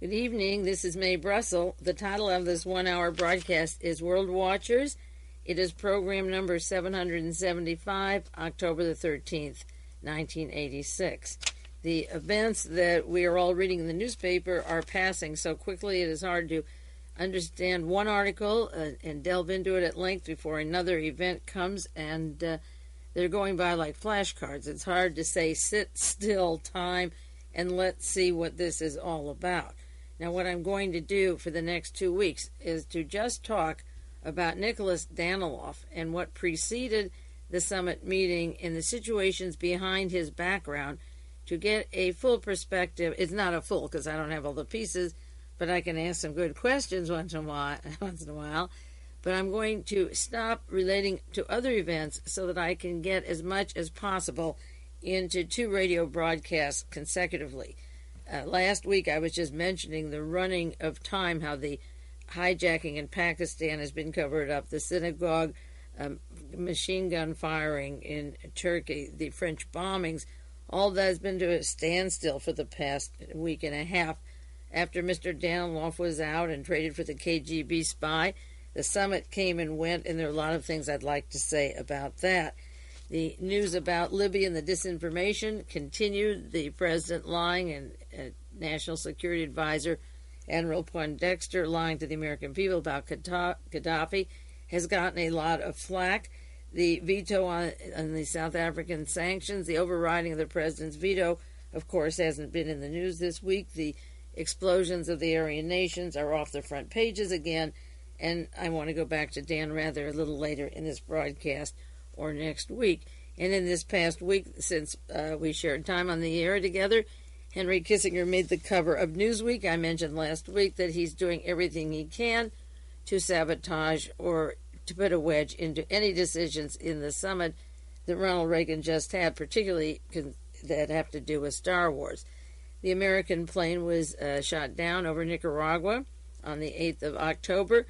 Good evening. This is Mae Brussell. The title of this one-hour broadcast is World Watchers. It is program number 775, October the 13th, 1986. The events that we are all reading in the newspaper are passing so quickly it is hard to understand one article and delve into it at length before another event comes, and they're going by like flashcards. It's hard to say sit still, time, and let's see what this is all about. Now, what I'm going to do for the next 2 weeks is to just talk about Nicholas Daniloff and what preceded the summit meeting and the situations behind his background to get a full perspective. It's not a full because I don't have all the pieces, but I can ask some good questions once in a while. But I'm going to stop relating to other events so that I can get as much as possible into 2 radio broadcasts consecutively. Last week I was just mentioning the running of time, how the hijacking in Pakistan has been covered up, the synagogue machine gun firing in Turkey, the French bombings, all that has been to a standstill for the past week and a half. After Mr. Daniloff was out and traded for the KGB spy, the summit came and went, and there are a lot of things I'd like to say about that. The news about Libya and the disinformation continued. The president lying and National Security Advisor Admiral Poindexter lying to the American people about Gaddafi has gotten a lot of flack. The veto on the South African sanctions, the overriding of the president's veto, of course, hasn't been in the news this week. The explosions of the Aryan nations are off the front pages again, and I want to go back to Dan Rather a little later in this broadcast or next week. And in this past week, since we shared time on the air together, Henry Kissinger made the cover of Newsweek. I mentioned last week that he's doing everything he can to sabotage or to put a wedge into any decisions in the summit that Ronald Reagan just had, particularly that have to do with Star Wars. The American plane was shot down over Nicaragua on the 8th of October,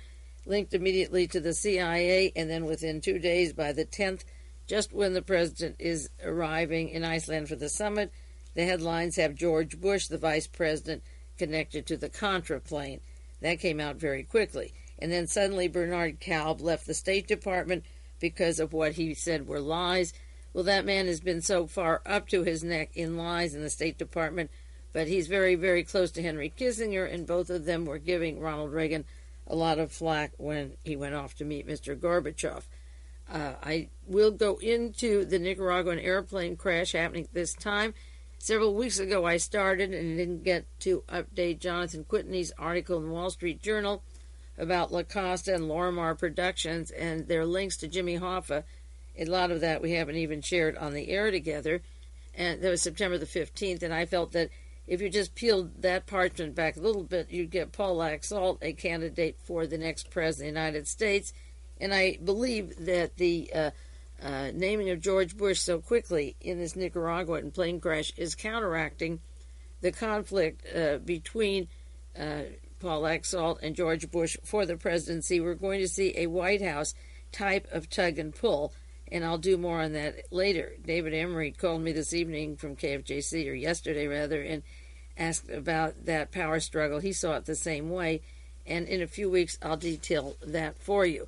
linked immediately to the CIA, and then within 2 days, by the 10th, just when the president is arriving in Iceland for the summit, the headlines have George Bush, the vice president, connected to the Contra plane. That came out very quickly. And then suddenly Bernard Kalb left the State Department because of what he said were lies. Well, that man has been so far up to his neck in lies in the State Department, but he's very, very close to Henry Kissinger, and both of them were giving Ronald Reagan a lot of flack when he went off to meet Mr. Gorbachev. I will go into the Nicaraguan airplane crash happening this time. Several weeks ago I started and didn't get to update Jonathan Quitney's article in the Wall Street Journal about La Costa and Lorimar Productions and their links to Jimmy Hoffa. A lot of that we haven't even shared on the air together. And that was September the 15th, and I felt that if you just peeled that parchment back a little bit, you'd get Paul Laxalt, a candidate for the next president of the United States. And I believe that the naming of George Bush so quickly in this Nicaraguan plane crash is counteracting the conflict between Paul Laxalt and George Bush for the presidency. We're going to see a White House type of tug and pull, and I'll do more on that later. David Emery called me this evening from KFJC, or yesterday rather, and asked about that power struggle. He saw it the same way, and in a few weeks I'll detail that for you.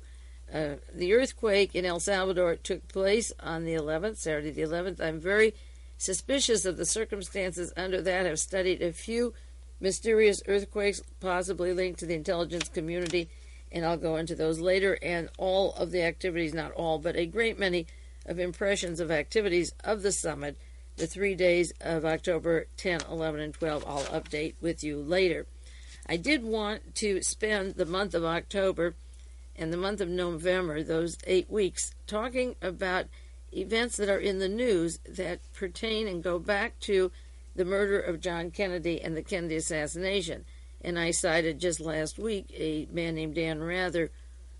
The earthquake in El Salvador took place on the 11th, Saturday the 11th. I'm very suspicious of the circumstances under that. I've studied a few mysterious earthquakes, possibly linked to the intelligence community, and I'll go into those later. And all of the activities, not all, but a great many of impressions of activities of the summit, the 3 days of October 10, 11, and 12, I'll update with you later. I did want to spend the month of October and the month of November, those 8 weeks, talking about events that are in the news that pertain and go back to the murder of John Kennedy and the Kennedy assassination. And I cited just last week a man named Dan Rather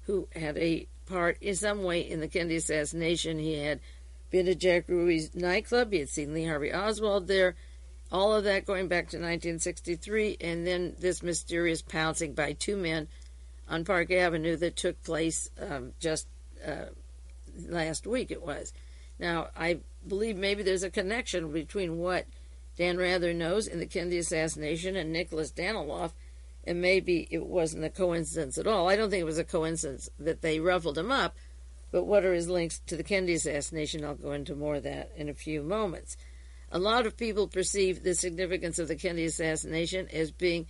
who had a part in some way in the Kennedy assassination. He had been to Jack Ruby's nightclub. He had seen Lee Harvey Oswald there. All of that going back to 1963, and then this mysterious pouncing by 2 men on Park Avenue that took place just last week it was. Now, I believe maybe there's a connection between what Dan Rather knows in the Kennedy assassination and Nicholas Daniloff, and maybe it wasn't a coincidence at all. I don't think it was a coincidence that they ruffled him up, but what are his links to the Kennedy assassination? I'll go into more of that in a few moments. A lot of people perceive the significance of the Kennedy assassination as being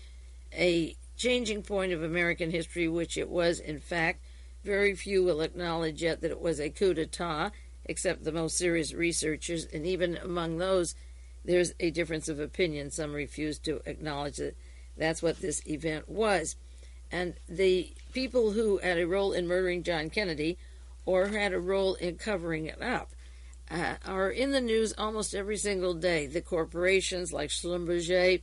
a changing point of American history, which it was, in fact. Very few will acknowledge yet that it was a coup d'etat, except the most serious researchers, and even among those, there's a difference of opinion. Some refuse to acknowledge that that's what this event was. And the people who had a role in murdering John Kennedy, or had a role in covering it up, are in the news almost every single day. The corporations like Schlumberger,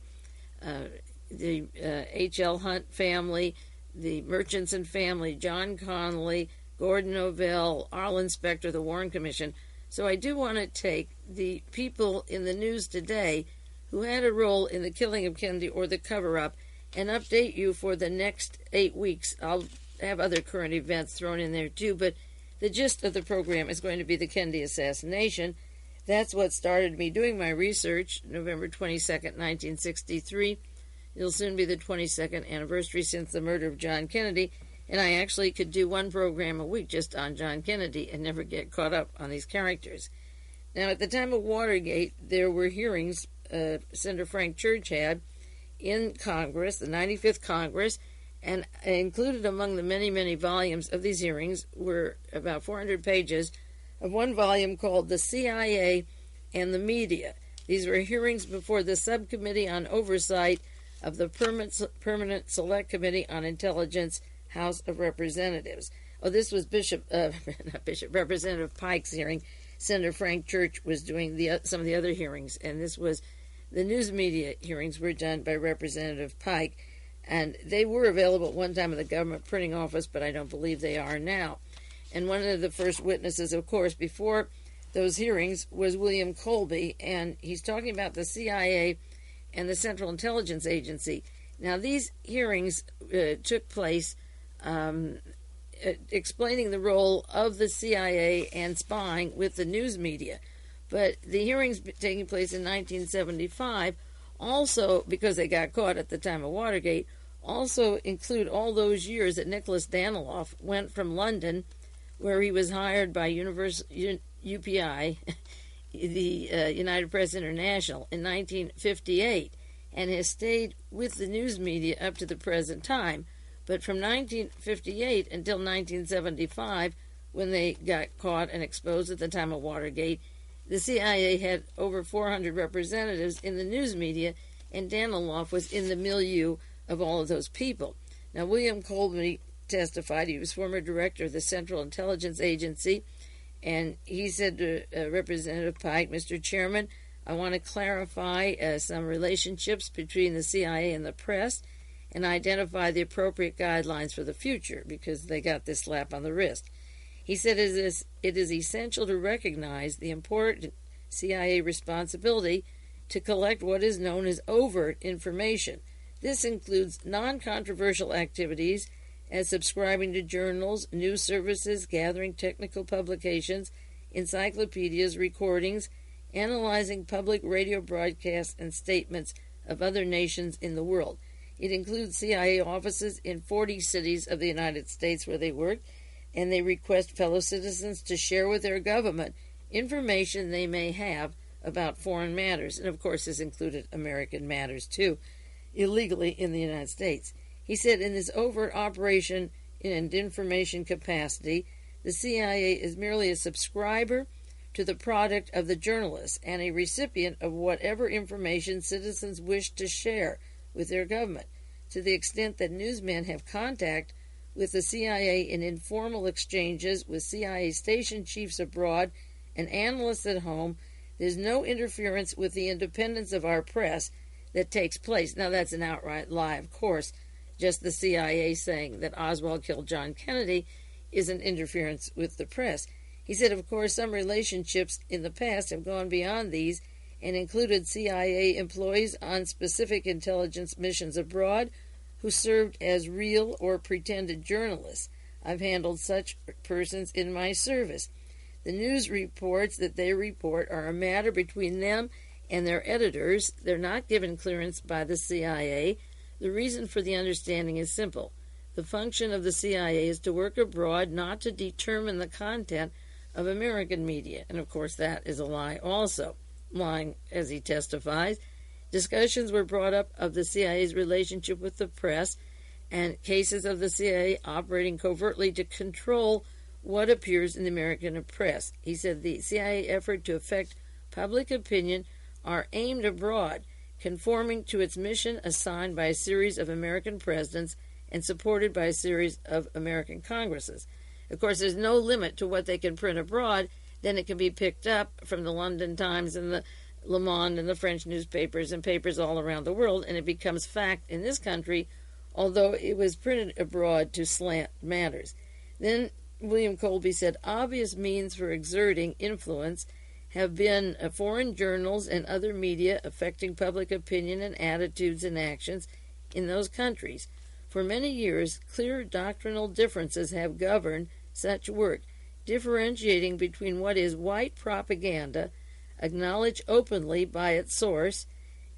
the H.L. Hunt family, the Murchison family, John Connolly, Gordon Novell, Arlen Specter, the Warren Commission. So I do want to take the people in the news today who had a role in the killing of Kennedy or the cover-up and update you for the next 8 weeks. I'll have other current events thrown in there too, but the gist of the program is going to be the Kennedy assassination. That's what started me doing my research, November 22nd, 1963. It'll soon be the 22nd anniversary since the murder of John Kennedy, and I actually could do one program a week just on John Kennedy and never get caught up on these characters. Now, at the time of Watergate, there were hearings Senator Frank Church had in Congress, the 95th Congress, and included among the many, many volumes of these hearings were about 400 pages of one volume called The CIA and the Media. These were hearings before the Subcommittee on Oversight of the Permanent Select Committee on Intelligence, House of Representatives. Oh, this was Representative Pike's hearing. Senator Frank Church was doing some of the other hearings, and this was the news media hearings were done by Representative Pike, and they were available at one time in the government printing office, but I don't believe they are now. And one of the first witnesses, of course, before those hearings was William Colby, and he's talking about the CIA and the Central Intelligence Agency. Now, these hearings took place explaining the role of the CIA and spying with the news media. But the hearings taking place in 1975 also, because they got caught at the time of Watergate, also include all those years that Nicholas Daniloff went from London, where he was hired by UPI, the United Press International, in 1958, and has stayed with the news media up to the present time. But from 1958 until 1975, when they got caught and exposed at the time of Watergate, the CIA had over 400 representatives in the news media, and Daniloff was in the milieu of all of those people. Now, William Colby testified. He was former director of the Central Intelligence Agency, and he said to Representative Pike, Mr. Chairman, I want to clarify some relationships between the CIA and the press and identify the appropriate guidelines for the future, because they got this slap on the wrist. He said it is essential to recognize the important CIA responsibility to collect what is known as overt information. This includes non-controversial activities as subscribing to journals, news services, gathering technical publications, encyclopedias, recordings, analyzing public radio broadcasts and statements of other nations in the world. It includes CIA offices in 40 cities of the United States where they work, and they request fellow citizens to share with their government information they may have about foreign matters. And, of course, this included American matters, too, illegally in the United States. He said in this overt operation and information capacity, the CIA is merely a subscriber to the product of the journalists and a recipient of whatever information citizens wish to share with their government. To the extent that newsmen have contact with the CIA in informal exchanges with CIA station chiefs abroad and analysts at home, there's no interference with the independence of our press that takes place. Now, that's an outright lie, of course. Just the CIA saying that Oswald killed John Kennedy isn't interference with the press. He said, of course, some relationships in the past have gone beyond these and included CIA employees on specific intelligence missions abroad who served as real or pretended journalists. I've handled such persons in my service. The news reports that they report are a matter between them and their editors. They're not given clearance by the CIA. The reason for the understanding is simple. The function of the CIA is to work abroad, not to determine the content of American media. And of course that is a lie also. Lying, as he testifies. Discussions were brought up of the CIA's relationship with the press and cases of the CIA operating covertly to control what appears in the American press. He said the CIA effort to affect public opinion are aimed abroad, conforming to its mission assigned by a series of American presidents and supported by a series of American Congresses. Of course, there's no limit to what they can print abroad. Then it can be picked up from the London Times and the Le Monde and the French newspapers and papers all around the world, and it becomes fact in this country, although it was printed abroad to slant matters. Then William Colby said, obvious means for exerting influence have been foreign journals and other media affecting public opinion and attitudes and actions in those countries. For many years, clear doctrinal differences have governed such work, differentiating between what is white propaganda, acknowledged openly by its source,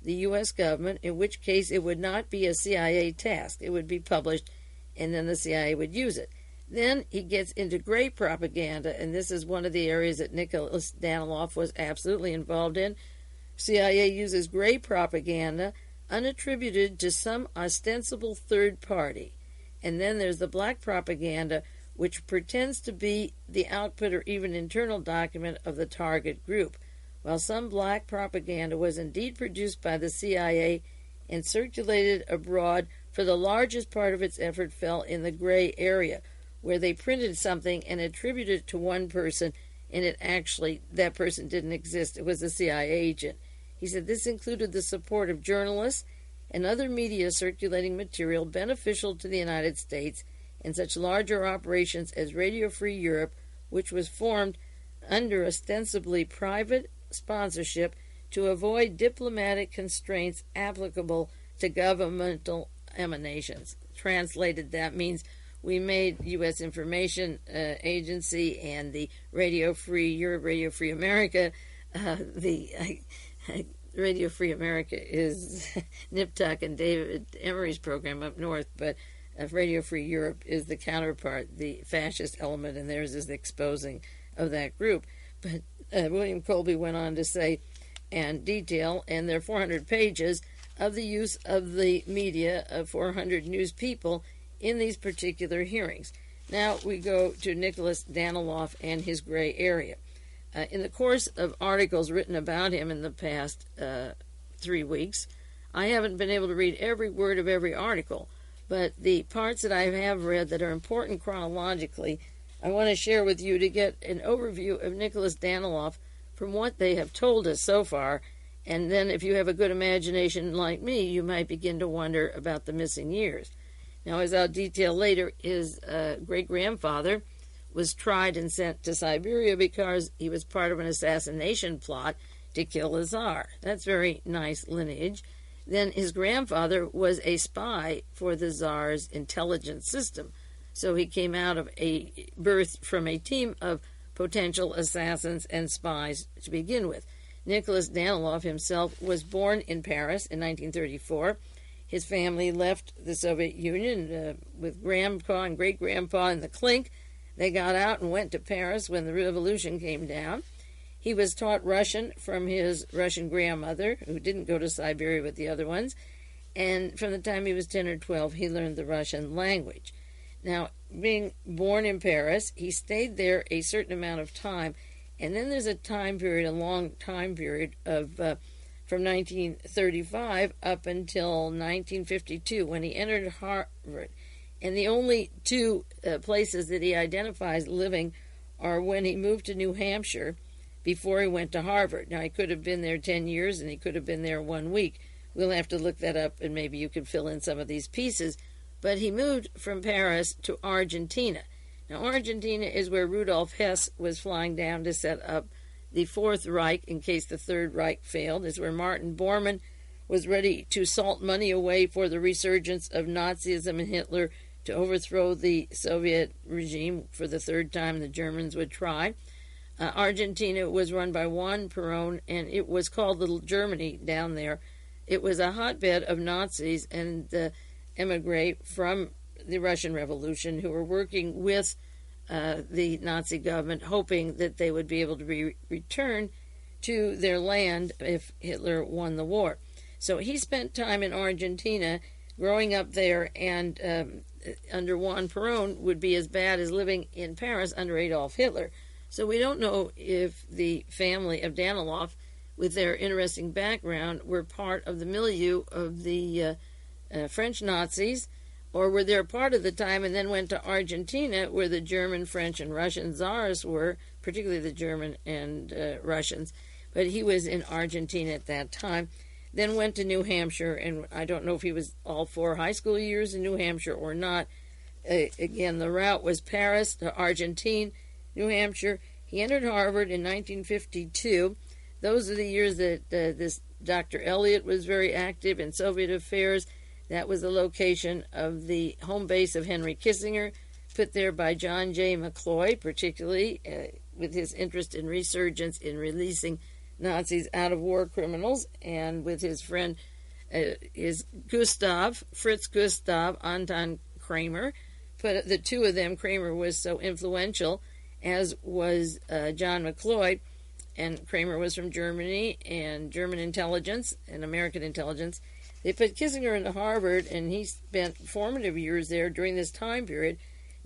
the U.S. government, in which case it would not be a CIA task. It would be published, and then the CIA would use it. Then he gets into gray propaganda, and this is one of the areas that Nicholas Daniloff was absolutely involved in. CIA uses gray propaganda unattributed to some ostensible third party. And then there's the black propaganda, which pretends to be the output or even internal document of the target group. While some black propaganda was indeed produced by the CIA and circulated abroad, for the largest part of its effort fell in the gray area, where they printed something and attributed it to one person, and that person didn't exist. It was a CIA agent. He said this included the support of journalists and other media circulating material beneficial to the United States in such larger operations as Radio Free Europe, which was formed under ostensibly private sponsorship to avoid diplomatic constraints applicable to governmental emanations. Translated, that means we made U.S. Information Agency and the Radio Free Europe, Radio Free America. Radio Free America is Nip Tuck and David Emery's program up north, but Radio Free Europe is the counterpart, the fascist element, and theirs is the exposing of that group. But William Colby went on to say and detail, and there are 400 pages of the use of the media of 400 news people in these particular hearings. Now we go to Nicholas Daniloff and his gray area. In the course of articles written about him in the past 3 weeks, I haven't been able to read every word of every article, but the parts that I have read that are important chronologically, I want to share with you to get an overview of Nicholas Daniloff from what they have told us so far, and then if you have a good imagination like me, you might begin to wonder about the missing years. Now, as I'll detail later, his great-grandfather was tried and sent to Siberia because he was part of an assassination plot to kill the Tsar. That's very nice lineage. Then his grandfather was a spy for the Tsar's intelligence system. So he came out of a birth from a team of potential assassins and spies to begin with. Nicholas Daniloff himself was born in Paris in 1934. His family left the Soviet Union with grandpa and great-grandpa in the clink. They got out and went to Paris when the revolution came down. He was taught Russian from his Russian grandmother, who didn't go to Siberia with the other ones. And from the time he was 10 or 12, he learned the Russian language. Now, being born in Paris, he stayed there a certain amount of time. And then there's a time period, a long time period of from 1935 up until 1952 when he entered Harvard. And the only two places that he identifies living are when he moved to New Hampshire before he went to Harvard. Now, he could have been there 10 years and he could have been there 1 week. We'll have to look that up and maybe you can fill in some of these pieces. But he moved from Paris to Argentina. Now, Argentina is where Rudolf Hess was flying down to set up the Fourth Reich in case the Third Reich failed. It's where Martin Bormann was ready to salt money away for the resurgence of Nazism and Hitler to overthrow the Soviet regime for the third time the Germans would try. Argentina was run by Juan Perón, and it was called Little Germany down there. It was a hotbed of Nazis and emigre from the Russian Revolution who were working with the Nazi government, hoping that they would be able to return to their land if Hitler won the war. So he spent time in Argentina, growing up there, and under Juan Perón would be as bad as living in Paris under Adolf Hitler. So we don't know if the family of Daniloff, with their interesting background, were part of the milieu of the French Nazis, or were they part of the time and then went to Argentina, where the German, French, and Russian czars were, particularly the German and Russians. But he was in Argentina at that time. Then went to New Hampshire, and I don't know if he was all 4 high school years in New Hampshire or not. Again, the route was Paris to Argentina, New Hampshire. He entered Harvard in 1952. Those are the years that this Dr. Elliot was very active in Soviet affairs. That was the location of the home base of Henry Kissinger, put there by John J. McCloy, particularly with his interest in resurgence in releasing Nazis out of war criminals, and with his friend, Fritz Gustav, Anton Kramer. But the two of them, Kramer was so influential, as was John McCloy, and Kramer was from Germany, and German intelligence and American intelligence. They put Kissinger into Harvard, and he spent formative years there during this time period.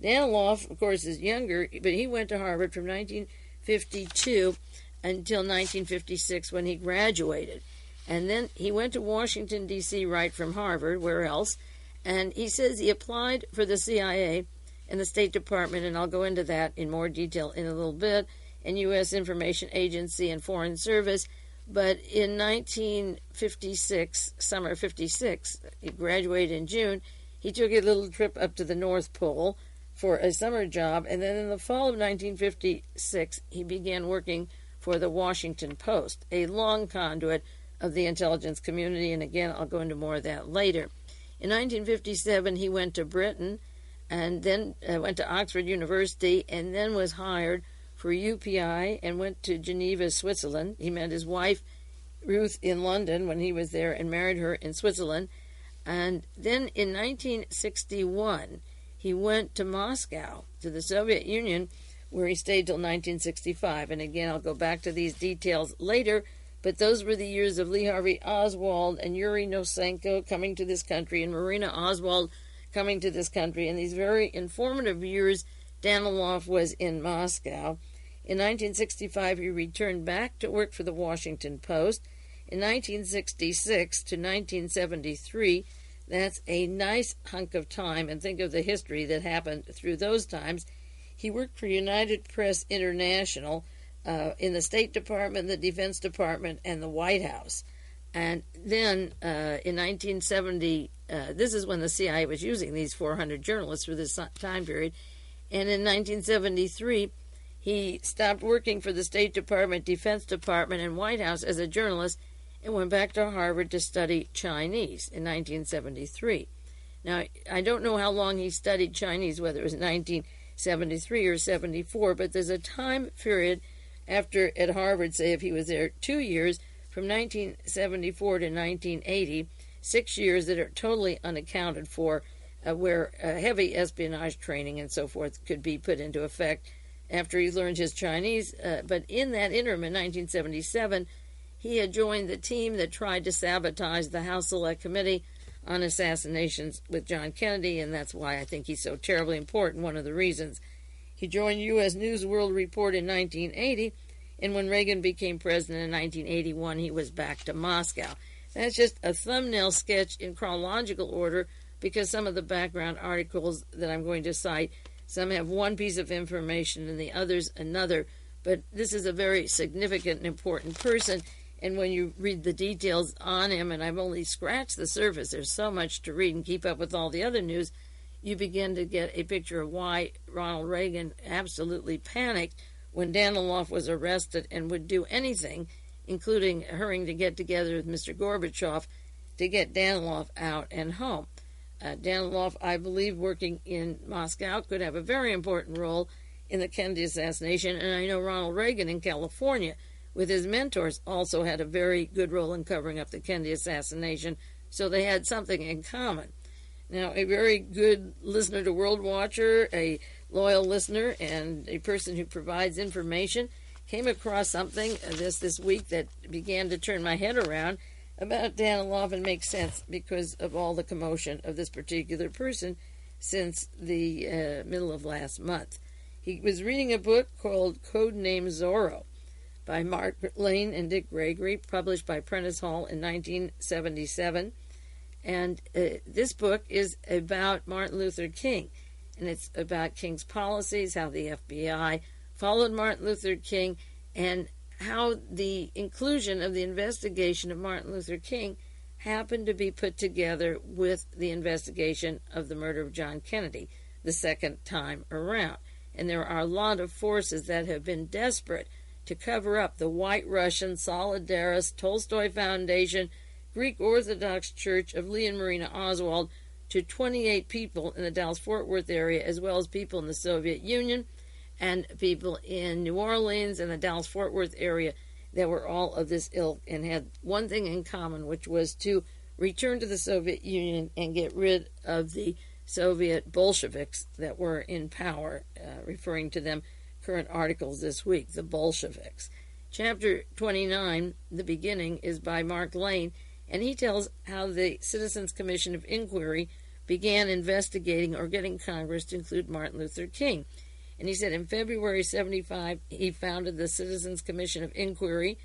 Daniloff, of course, is younger, but he went to Harvard from 1952 until 1956 when he graduated. And then he went to Washington, D.C. right from Harvard, where else? And he says he applied for the CIA and the State Department, and I'll go into that in more detail in a little bit, and U.S. Information Agency and Foreign Service. But in 1956, summer 56, he graduated in June, he took a little trip up to the North Pole for a summer job, and then in the fall of 1956, he began working for the Washington Post, a long conduit of the intelligence community, and again, I'll go into more of that later. In 1957, he went to Britain, and then went to Oxford University, and then was hired for UPI and went to Geneva, Switzerland. He met his wife, Ruth, in London when he was there, and married her in Switzerland. And then in 1961, he went to Moscow, to the Soviet Union, where he stayed till 1965. And again, I'll go back to these details later, but those were the years of Lee Harvey Oswald and Yuri Nosenko coming to this country, and Marina Oswald coming to this country. In these very informative years, Daniloff was in Moscow. In 1965, he returned back to work for the Washington Post. In 1966 to 1973, that's a nice hunk of time, and think of the history that happened through those times. He worked for United Press International in the State Department, the Defense Department, and the White House. And then in 1970, this is when the CIA was using these 400 journalists for this time period. And in 1973, he stopped working for the State Department, Defense Department, and White House as a journalist and went back to Harvard to study Chinese in 1973. Now, I don't know how long he studied Chinese, whether it was 1973 or 74, but there's a time period after at Harvard, say if he was there 2 years, from 1974 to 1980, 6 years that are totally unaccounted for, where heavy espionage training and so forth could be put into effect after he learned his Chinese. But in that interim, in 1977, he had joined the team that tried to sabotage the House Select Committee on Assassinations with John Kennedy, and that's why I think he's so terribly important, one of the reasons. He joined U.S. News World Report in 1980, and when Reagan became president in 1981, he was back to Moscow. That's just a thumbnail sketch in chronological order, because some of the background articles that I'm going to cite, some have one piece of information and the others another, but this is a very significant and important person, and when you read the details on him, and I've only scratched the surface, there's so much to read and keep up with all the other news, you begin to get a picture of why Ronald Reagan absolutely panicked when Daniloff was arrested and would do anything, including hurrying to get together with Mr. Gorbachev to get Daniloff out and home. Daniloff, I believe, working in Moscow, could have a very important role in the Kennedy assassination, and I know Ronald Reagan in California, with his mentors, also had a very good role in covering up the Kennedy assassination, so they had something in common. Now, a very good listener to World Watcher, a loyal listener, and a person who provides information, came across something this week that began to turn my head around about Daniloff and make sense because of all the commotion of this particular person since the middle of last month. He was reading a book called Codename Zorro by Mark Lane and Dick Gregory, published by Prentice Hall in 1977. And this book is about Martin Luther King, and it's about King's policies, how the FBI followed Martin Luther King, and how the inclusion of the investigation of Martin Luther King happened to be put together with the investigation of the murder of John Kennedy the second time around. And there are a lot of forces that have been desperate to cover up the White Russian, Solidarist, Tolstoy Foundation, Greek Orthodox Church of Lee and Marina Oswald, to 28 people in the Dallas-Fort Worth area, as well as people in the Soviet Union and people in New Orleans and the Dallas-Fort Worth area that were all of this ilk and had one thing in common, which was to return to the Soviet Union and get rid of the Soviet Bolsheviks that were in power, referring to them current articles this week, the Bolsheviks. Chapter 29, the beginning, is by Mark Lane, and he tells how the Citizens Commission of Inquiry began investigating or getting Congress to include Martin Luther King. And he said in February 1975, he founded the Citizens Commission of Inquiry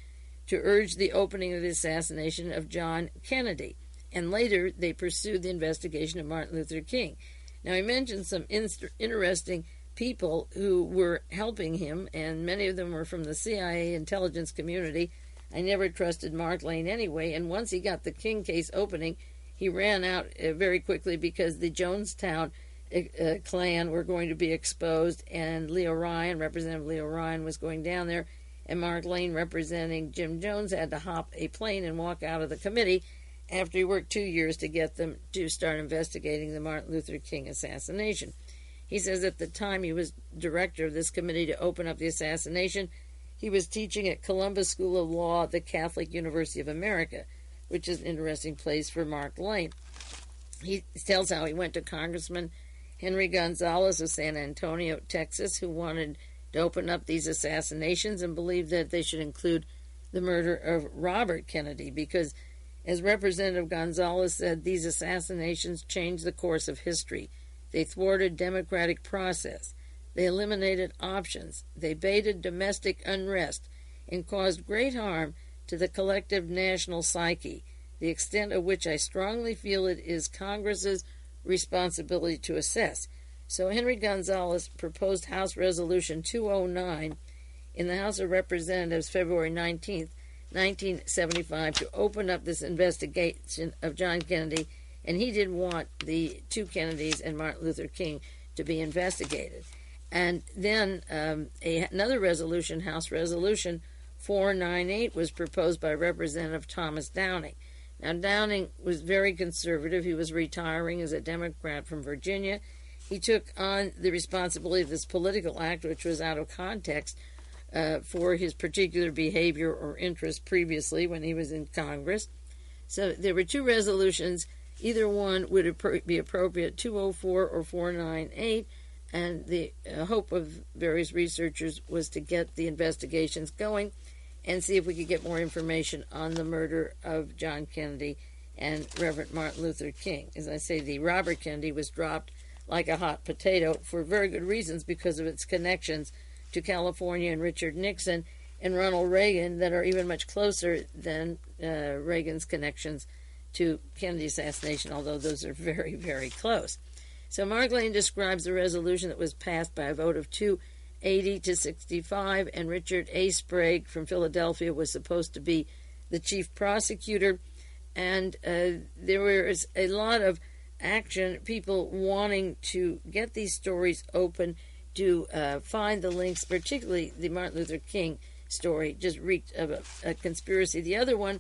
to urge the opening of the assassination of John Kennedy. And later, they pursued the investigation of Martin Luther King. Now, he mentioned some interesting people who were helping him, and many of them were from the CIA intelligence community. I never trusted Mark Lane anyway, and once he got the King case opening, he ran out very quickly because the Jonestown Klan were going to be exposed, and Representative Leo Ryan, was going down there, and Mark Lane, representing Jim Jones, had to hop a plane and walk out of the committee after he worked 2 years to get them to start investigating the Martin Luther King assassination. He says at the time he was director of this committee to open up the assassination, he was teaching at Columbus School of Law at the Catholic University of America, which is an interesting place for Mark Lane. He tells how he went to Congressman Henry Gonzalez of San Antonio, Texas, who wanted to open up these assassinations and believed that they should include the murder of Robert Kennedy because, as Representative Gonzalez said, these assassinations changed the course of history. They thwarted democratic process. They eliminated options. They baited domestic unrest and caused great harm to the collective national psyche, the extent of which I strongly feel it is Congress's responsibility to assess. So Henry Gonzalez proposed House Resolution 209 in the House of Representatives February 19th, 1975, to open up this investigation of John Kennedy, and he did want the two Kennedys and Martin Luther King to be investigated. And then another resolution, House Resolution 498, was proposed by Representative Thomas Downing. Now, Downing was very conservative. He was retiring as a Democrat from Virginia. He took on the responsibility of this political act, which was out of context for his particular behavior or interest previously when he was in Congress. So there were two resolutions. Either one would be appropriate, 204 or 498, and the hope of various researchers was to get the investigations going and see if we could get more information on the murder of John Kennedy and Reverend Martin Luther King. As I say, the Robert Kennedy was dropped like a hot potato for very good reasons because of its connections to California and Richard Nixon and Ronald Reagan that are even much closer than Reagan's connections to Kennedy's assassination, although those are very, very close. So Mark Lane describes the resolution that was passed by a vote of 280 to 65, and Richard A. Sprague from Philadelphia was supposed to be the chief prosecutor, and there was a lot of action, people wanting to get these stories open, to find the links, particularly the Martin Luther King story, just reeked of a conspiracy. The other one,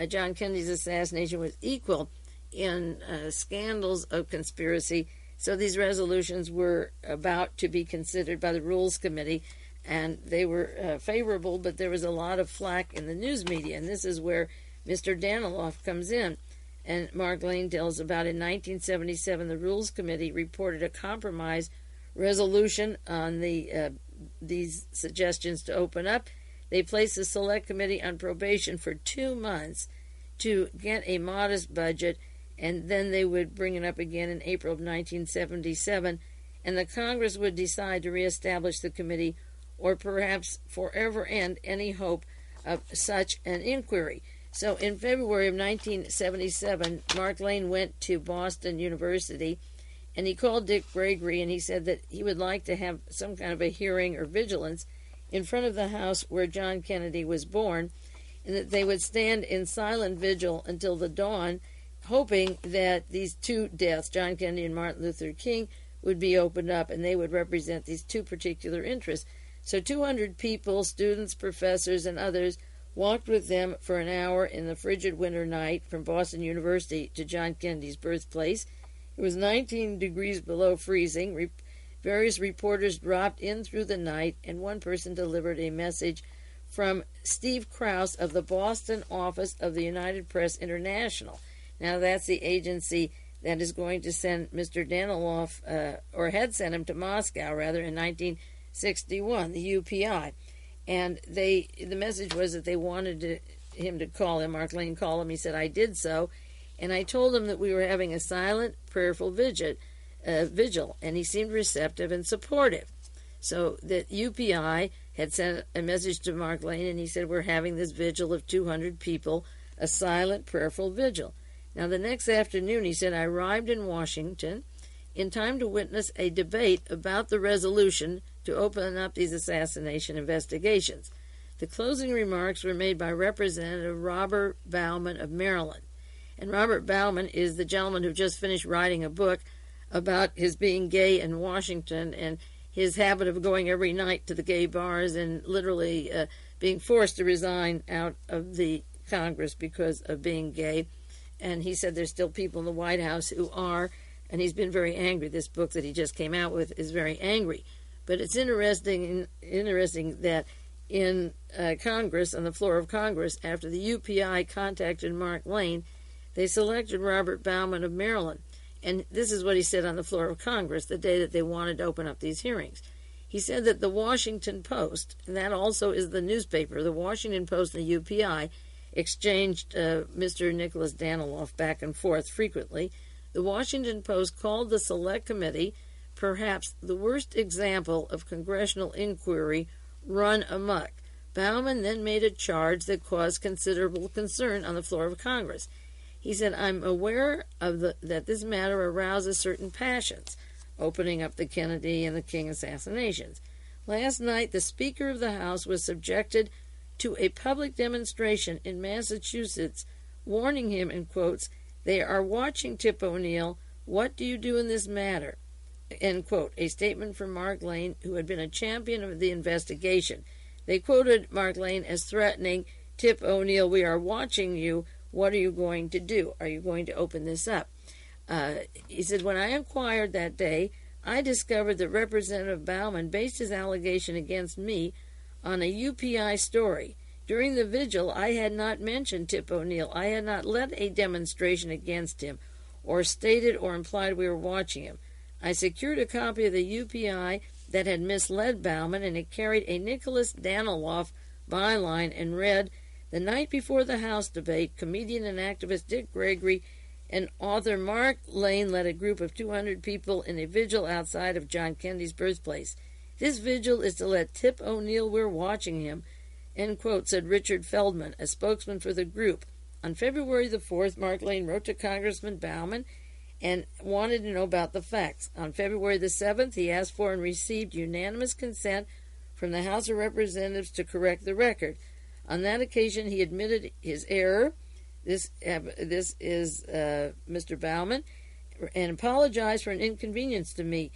John Kennedy's assassination, was equal in scandals of conspiracy. So these resolutions were about to be considered by the Rules Committee, and they were favorable, but there was a lot of flack in the news media, and this is where Mr. Daniloff comes in. And Mark Lane tells about in 1977, the Rules Committee reported a compromise resolution on these suggestions to open up. They placed the Select Committee on probation for 2 months to get a modest budget, and then they would bring it up again in April of 1977, and the Congress would decide to reestablish the committee or perhaps forever end any hope of such an inquiry. So in February of 1977, Mark Lane went to Boston University, and he called Dick Gregory, and he said that he would like to have some kind of a hearing or vigilance in front of the house where John Kennedy was born, and that they would stand in silent vigil until the dawn, hoping that these two deaths, John Kennedy and Martin Luther King, would be opened up, and they would represent these two particular interests. So 200 people, students, professors, and others, walked with them for an hour in the frigid winter night from Boston University to John Kennedy's birthplace. It was 19 degrees below freezing. Various reporters dropped in through the night, and one person delivered a message from Steve Krause of the Boston office of the United Press International. Now, that's the agency that is going to send Mr. Daniloff, or had sent him to Moscow, rather, in 1961, the UPI. And the message was that they wanted him to call him. Mark Lane called him. He said, I did so. And I told him that we were having a silent, prayerful vigil, and he seemed receptive and supportive. So that UPI had sent a message to Mark Lane, and he said, we're having this vigil of 200 people, a silent, prayerful vigil. Now, the next afternoon, he said, I arrived in Washington in time to witness a debate about the resolution to open up these assassination investigations. The closing remarks were made by Representative Robert Bauman of Maryland. And Robert Bauman is the gentleman who just finished writing a book about his being gay in Washington and his habit of going every night to the gay bars and literally being forced to resign out of the Congress because of being gay. And he said there's still people in the White House who are, and he's been very angry. This book that he just came out with is very angry. But it's interesting that in Congress, on the floor of Congress, after the UPI contacted Mark Lane, they selected Robert Bauman of Maryland. And this is what he said on the floor of Congress the day that they wanted to open up these hearings. He said that the Washington Post, and that also is the newspaper, the Washington Post and the UPI, exchanged Mr. Nicholas Daniloff back and forth frequently. The Washington Post called the Select Committee perhaps the worst example of congressional inquiry run amok. Bauman then made a charge that caused considerable concern on the floor of Congress. He said, I'm aware of that this matter arouses certain passions, opening up the Kennedy and the King assassinations. Last night, the Speaker of the House was subjected to a public demonstration in Massachusetts, warning him, in quotes, they are watching Tip O'Neill. What do you do in this matter? End quote. A statement from Mark Lane, who had been a champion of the investigation. They quoted Mark Lane as threatening, Tip O'Neill, we are watching you. What are you going to do? Are you going to open this up? He said, when I inquired that day, I discovered that Representative Bauman based his allegation against me on a UPI story. During the vigil, I had not mentioned Tip O'Neill. I had not led a demonstration against him or stated or implied we were watching him. I secured a copy of the UPI that had misled Bauman, and it carried a Nicholas Daniloff byline and read, the night before the House debate, comedian and activist Dick Gregory and author Mark Lane led a group of 200 people in a vigil outside of John Kennedy's birthplace. This vigil is to let Tip O'Neill, we're watching him, end quote, said Richard Feldman, a spokesman for the group. On February the 4th, Mark Lane wrote to Congressman Bauman and wanted to know about the facts. On February the 7th, he asked for and received unanimous consent from the House of Representatives to correct the record. On that occasion, he admitted his error. This is Mr. Bauman, and apologized for an inconvenience to me.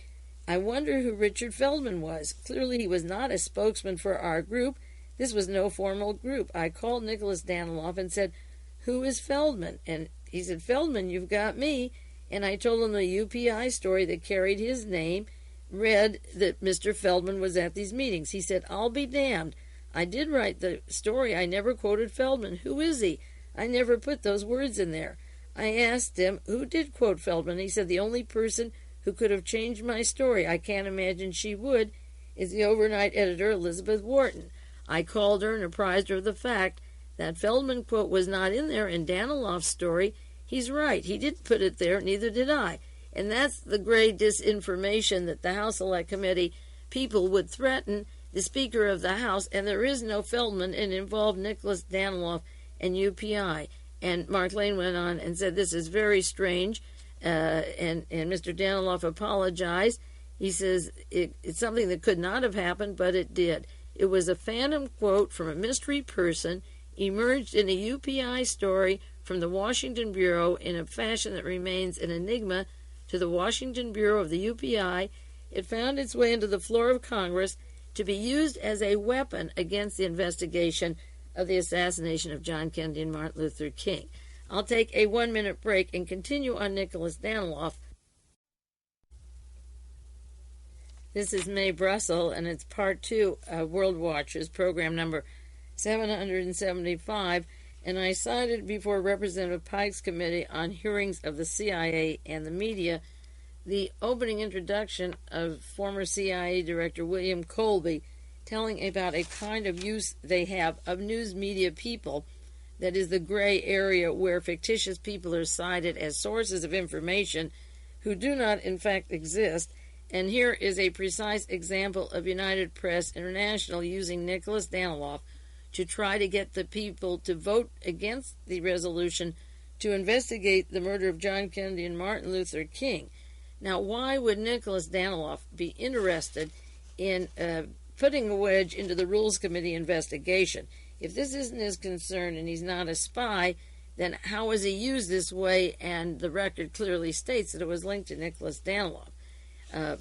I wonder who Richard Feldman was. Clearly, he was not a spokesman for our group. This was no formal group. I called Nicholas Daniloff and said, who is Feldman? And he said, Feldman, you've got me. and I told him the UPI story that carried his name read that Mr. Feldman was at these meetings. He said, I'll be damned. I did write the story. I never quoted Feldman. Who is he? I never put those words in there. I asked him who did quote Feldman. He said the only person who could have changed my story, I can't imagine she would, is the overnight editor Elizabeth Wharton. I called her and apprised her of the fact that Feldman quote was not in there in Daniloff's story. He's right. He didn't put it there, neither did I. And that's the grave disinformation that the House Select Committee people would threaten the Speaker of the House, and there is no Feldman, and involved Nicholas Daniloff and UPI. And Mark Lane went on and said, this is very strange, and Mr. Daniloff apologized. He says it's something that could not have happened, but it did. It was a phantom quote from a mystery person, emerged in a UPI story from the Washington Bureau in a fashion that remains an enigma to the Washington Bureau of the UPI. It found its way into the floor of Congress to be used as a weapon against the investigation of the assassination of John Kennedy and Martin Luther King. I'll take a 1-minute break and continue on Nicholas Daniloff. This is Mae Brussell, and it's part 2 of World Watchers, program number 775, and I cited before Representative Pike's Committee on Hearings of the CIA and the Media the opening introduction of former CIA Director William Colby, telling about a kind of use they have of news media people, that is the gray area where fictitious people are cited as sources of information who do not in fact exist. And here is a precise example of United Press International using Nicholas Daniloff to try to get the people to vote against the resolution to investigate the murder of John Kennedy and Martin Luther King. Now, why would Nicholas Daniloff be interested in putting a wedge into the Rules Committee investigation? If this isn't his concern and he's not a spy, then how was he used this way? And the record clearly states that it was linked to Nicholas Daniloff.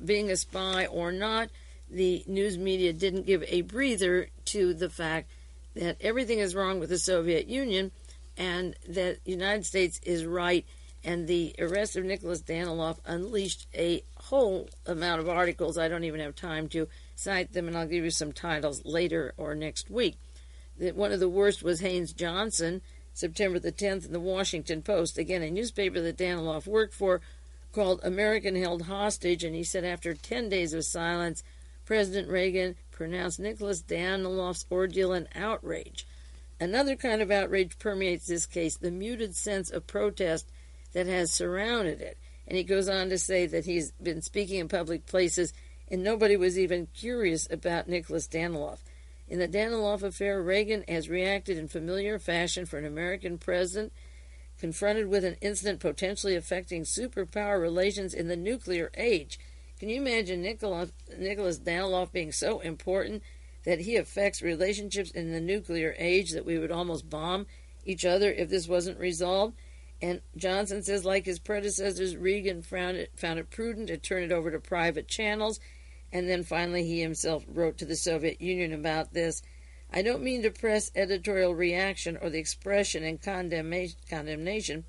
Being a spy or not, the news media didn't give a breather to the fact that everything is wrong with the Soviet Union and that the United States is right. And the arrest of Nicholas Daniloff unleashed a whole amount of articles. I don't even have time to cite them, and I'll give you some titles later or next week. One of the worst was Haynes Johnson, September the 10th, in the Washington Post, again, a newspaper that Daniloff worked for, called American Held Hostage, and he said after 10 days of silence, President Reagan pronounced Nicholas Daniloff's ordeal an outrage. Another kind of outrage permeates this case, the muted sense of protest that has surrounded it. And he goes on to say that he's been speaking in public places and nobody was even curious about Nicholas Daniloff. In the Daniloff affair, Reagan has reacted in familiar fashion for an American president confronted with an incident potentially affecting superpower relations in the nuclear age. Can you imagine Nicholas Daniloff being so important that he affects relationships in the nuclear age that we would almost bomb each other if this wasn't resolved? And Johnson says, like his predecessors, Reagan found it prudent to turn it over to private channels. And then finally he himself wrote to the Soviet Union about this. I don't mean to press editorial reaction or the expression and condemnation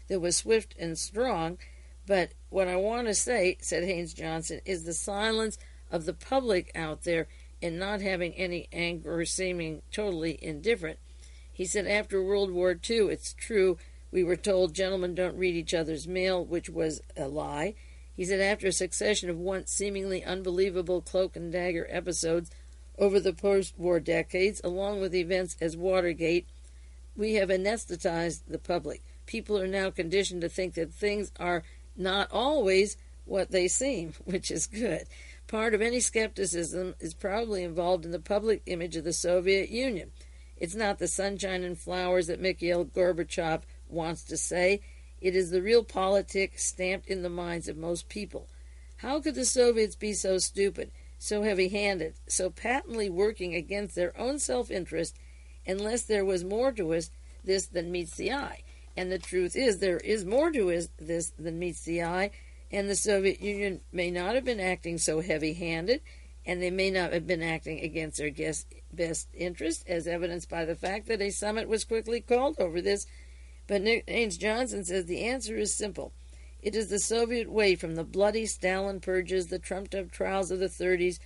that was swift and strong, but what I want to say, said Haynes Johnson, is the silence of the public out there in not having any anger or seeming totally indifferent. He said after World War II, it's true, we were told gentlemen don't read each other's mail, which was a lie. He said after a succession of once seemingly unbelievable cloak and dagger episodes over the post-war decades, along with events as Watergate, we have anesthetized the public. People are now conditioned to think that things are not always what they seem, which is good. Part of any skepticism is probably involved in the public image of the Soviet Union. It's not the sunshine and flowers that Mikhail Gorbachev wants to say. It is the real politic stamped in the minds of most people. How could the Soviets be so stupid, so heavy-handed, so patently working against their own self-interest, unless there was more to this than meets the eye? And the truth is, there is more to this than meets the eye, and the Soviet Union may not have been acting so heavy-handed, and they may not have been acting against their best interest, as evidenced by the fact that a summit was quickly called over this. But Haynes Johnson says the answer is simple. It is the Soviet way, from the bloody Stalin purges, the trumped-up trials of the 30s,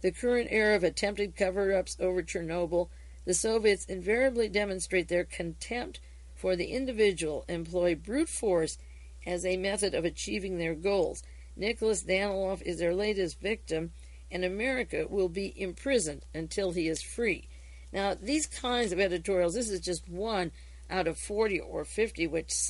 the current era of attempted cover-ups over Chernobyl. The Soviets invariably demonstrate their contempt for the individual, employ brute force as a method of achieving their goals. Nicholas Daniloff is their latest victim, and America will be imprisoned until he is free. Now, these kinds of editorials, this is just one out of 40 or 50, which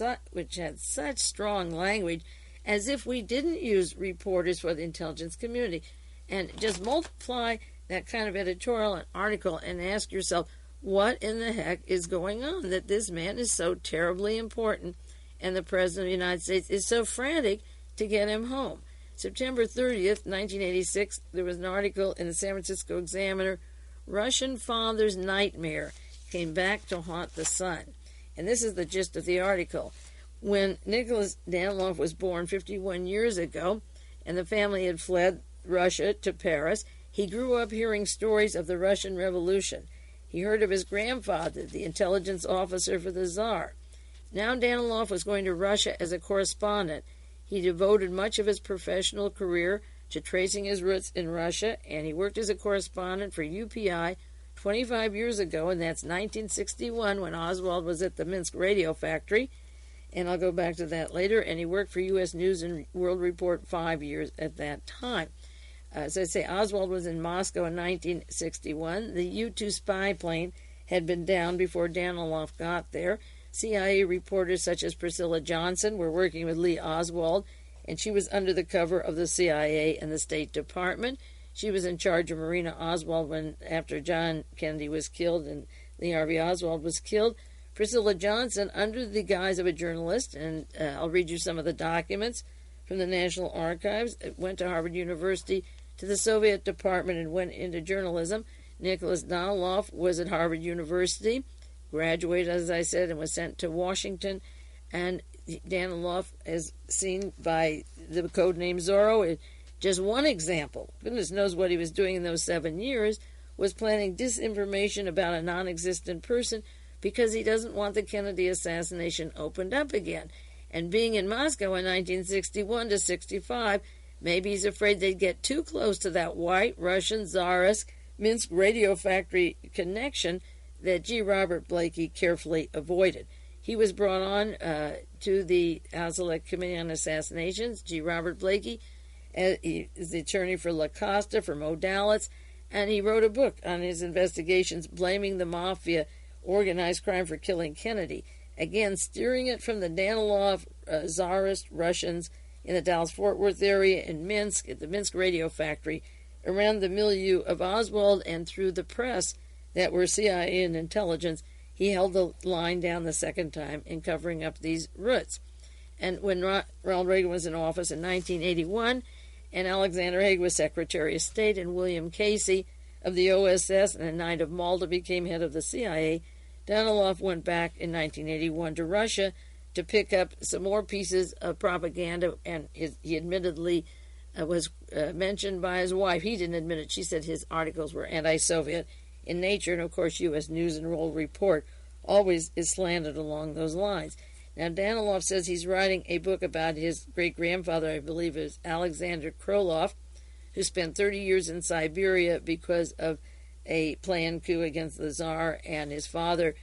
had such strong language, as if we didn't use reporters for the intelligence community. And just multiply that kind of editorial and article and ask yourself, what in the heck is going on that this man is so terribly important and the President of the United States is so frantic to get him home? September 30th, 1986, there was an article in the San Francisco Examiner, Russian Father's Nightmare Came Back to Haunt the Son. And this is the gist of the article. When Nicholas Daniloff was born 51 years ago, and the family had fled Russia to Paris, he grew up hearing stories of the Russian Revolution. He heard of his grandfather, the intelligence officer for the Tsar. Now Daniloff was going to Russia as a correspondent. He devoted much of his professional career to tracing his roots in Russia, and he worked as a correspondent for UPI 25 years ago, and that's 1961 when Oswald was at the Minsk radio factory, and I'll go back to that later, and he worked for U.S. News and World Report 5 years at that time. As I say, Oswald was in Moscow in 1961. The U-2 spy plane had been down before Daniloff got there. CIA reporters such as Priscilla Johnson were working with Lee Oswald, and she was under the cover of the CIA and the State Department. She was in charge of Marina Oswald after John Kennedy was killed and Lee Harvey Oswald was killed. Priscilla Johnson, under the guise of a journalist, and I'll read you some of the documents from the National Archives, went to Harvard University, to the Soviet Department, and went into journalism. Nicholas Daniloff was at Harvard University, graduated, as I said, and was sent to Washington. And Daniloff, as seen by the codename Zorro, just one example, goodness knows what he was doing in those 7 years, was planning disinformation about a non-existent person because he doesn't want the Kennedy assassination opened up again. And being in Moscow in 1961 to 65, maybe he's afraid they'd get too close to that white Russian Czarist Minsk radio factory connection that G. Robert Blakey carefully avoided. He was brought on to the House Select Committee on Assassinations. G. Robert Blakey he is the attorney for La Costa, for Modalitz, and he wrote a book on his investigations blaming the mafia, organized crime, for killing Kennedy. Again, steering it from the Daniloff Tsarist Russians in the Dallas-Fort Worth area, in Minsk, at the Minsk radio factory, around the milieu of Oswald and through the press that were CIA and intelligence. He held the line down the second time in covering up these roots. And when Ronald Reagan was in office in 1981, and Alexander Haig was Secretary of State, and William Casey of the OSS and the Knight of Malta became head of the CIA, Daniloff went back in 1981 to Russia to pick up some more pieces of propaganda, and he admittedly was mentioned by his wife. He didn't admit it. She said his articles were anti-Soviet in nature, and of course U.S. News and World Report always is slanted along those lines. Now, Daniloff says he's writing a book about his great-grandfather, I believe is Alexander Krylov, who spent 30 years in Siberia because of a planned coup against the Tsar, and his father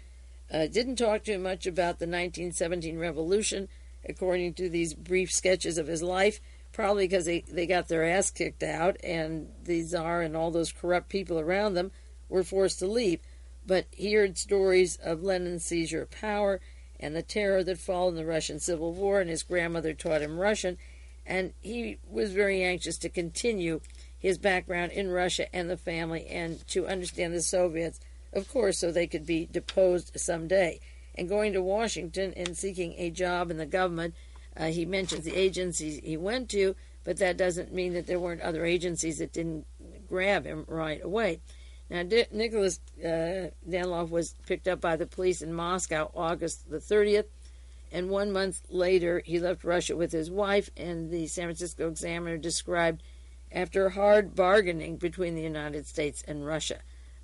didn't talk too much about the 1917 revolution, according to these brief sketches of his life, probably because they got their ass kicked out, and the Tsar and all those corrupt people around them were forced to leave. But he heard stories of Lenin's seizure of power and the terror that followed in the Russian Civil War, and his grandmother taught him Russian, and he was very anxious to continue his background in Russia and the family and to understand the Soviets, of course, so they could be deposed someday. And going to Washington and seeking a job in the government, he mentions the agencies he went to, but that doesn't mean that there weren't other agencies that didn't grab him right away. Now, Nicholas Daniloff was picked up by the police in Moscow August the 30th, and 1 month later he left Russia with his wife, and the San Francisco Examiner described, after hard bargaining between the United States and Russia.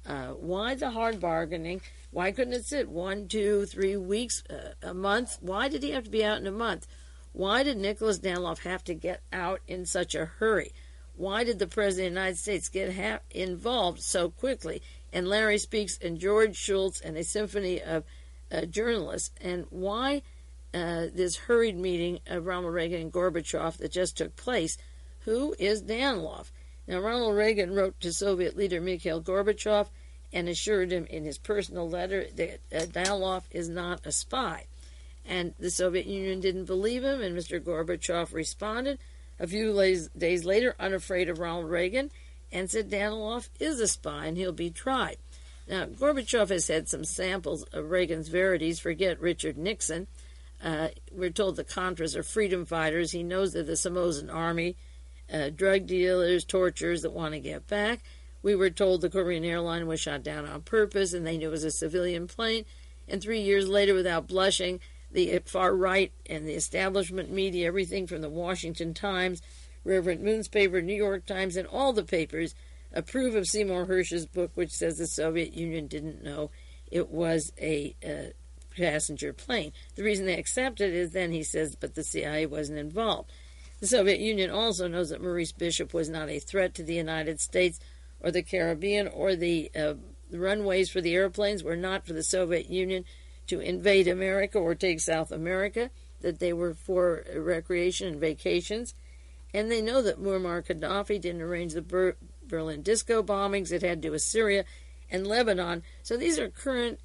Why the hard bargaining? Why couldn't it sit 1, 2, 3 weeks, a month? Why did he have to be out in a month? Why did Nicholas Daniloff have to get out in such a hurry? Why did the President of the United States get involved so quickly? And Larry Speaks and George Shultz and a symphony of journalists. And why this hurried meeting of Ronald Reagan and Gorbachev that just took place? Who is Daniloff? Now, Ronald Reagan wrote to Soviet leader Mikhail Gorbachev and assured him in his personal letter that Daniloff is not a spy. And the Soviet Union didn't believe him, and Mr. Gorbachev responded a few days later, unafraid of Ronald Reagan, and said Daniloff is a spy and he'll be tried. Now, Gorbachev has had some samples of Reagan's verities. Forget Richard Nixon. We're told the Contras are freedom fighters. He knows they're the Somoza army, drug dealers, torturers that want to get back. We were told the Korean airline was shot down on purpose, and they knew it was a civilian plane. And 3 years later, without blushing, the far right and the establishment media, everything from the Washington Times, Reverend Moon's paper, New York Times, and all the papers approve of Seymour Hersh's book, which says the Soviet Union didn't know it was a passenger plane. The reason they accept it is then he says, but the CIA wasn't involved. The Soviet Union also knows that Maurice Bishop was not a threat to the United States or the Caribbean, or the runways for the airplanes were not for the Soviet Union to invade America or take South America, that they were for recreation and vacations. And they know that Muammar Gaddafi didn't arrange the Berlin disco bombings. It had to do with Syria and Lebanon. So these are current,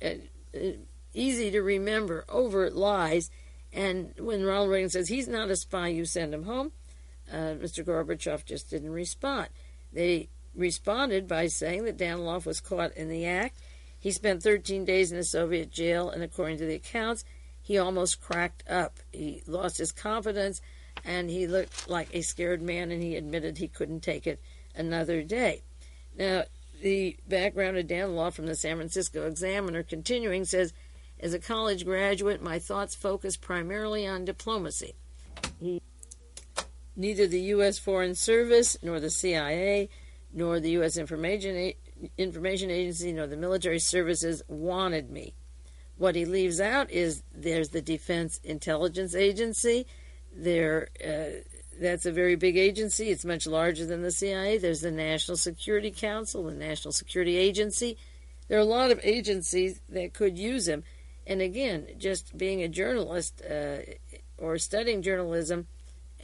easy to remember, overt lies. And when Ronald Reagan says he's not a spy, you send him home, Mr. Gorbachev just didn't respond. They responded by saying that Daniloff was caught in the act. He spent 13 days in a Soviet jail, and according to the accounts, he almost cracked up. He lost his confidence, and he looked like a scared man, and he admitted he couldn't take it another day. Now, the background of Daniloff from the San Francisco Examiner, continuing, says, as a college graduate, my thoughts focused primarily on diplomacy. Neither the U.S. Foreign Service, nor the CIA, nor the U.S. Information Agency, nor the military services wanted me. What he leaves out is there's the Defense Intelligence Agency. That's a very big agency. It's much larger than the CIA. There's the National Security Council, the National Security Agency. There are a lot of agencies that could use him. And again, just being a journalist or studying journalism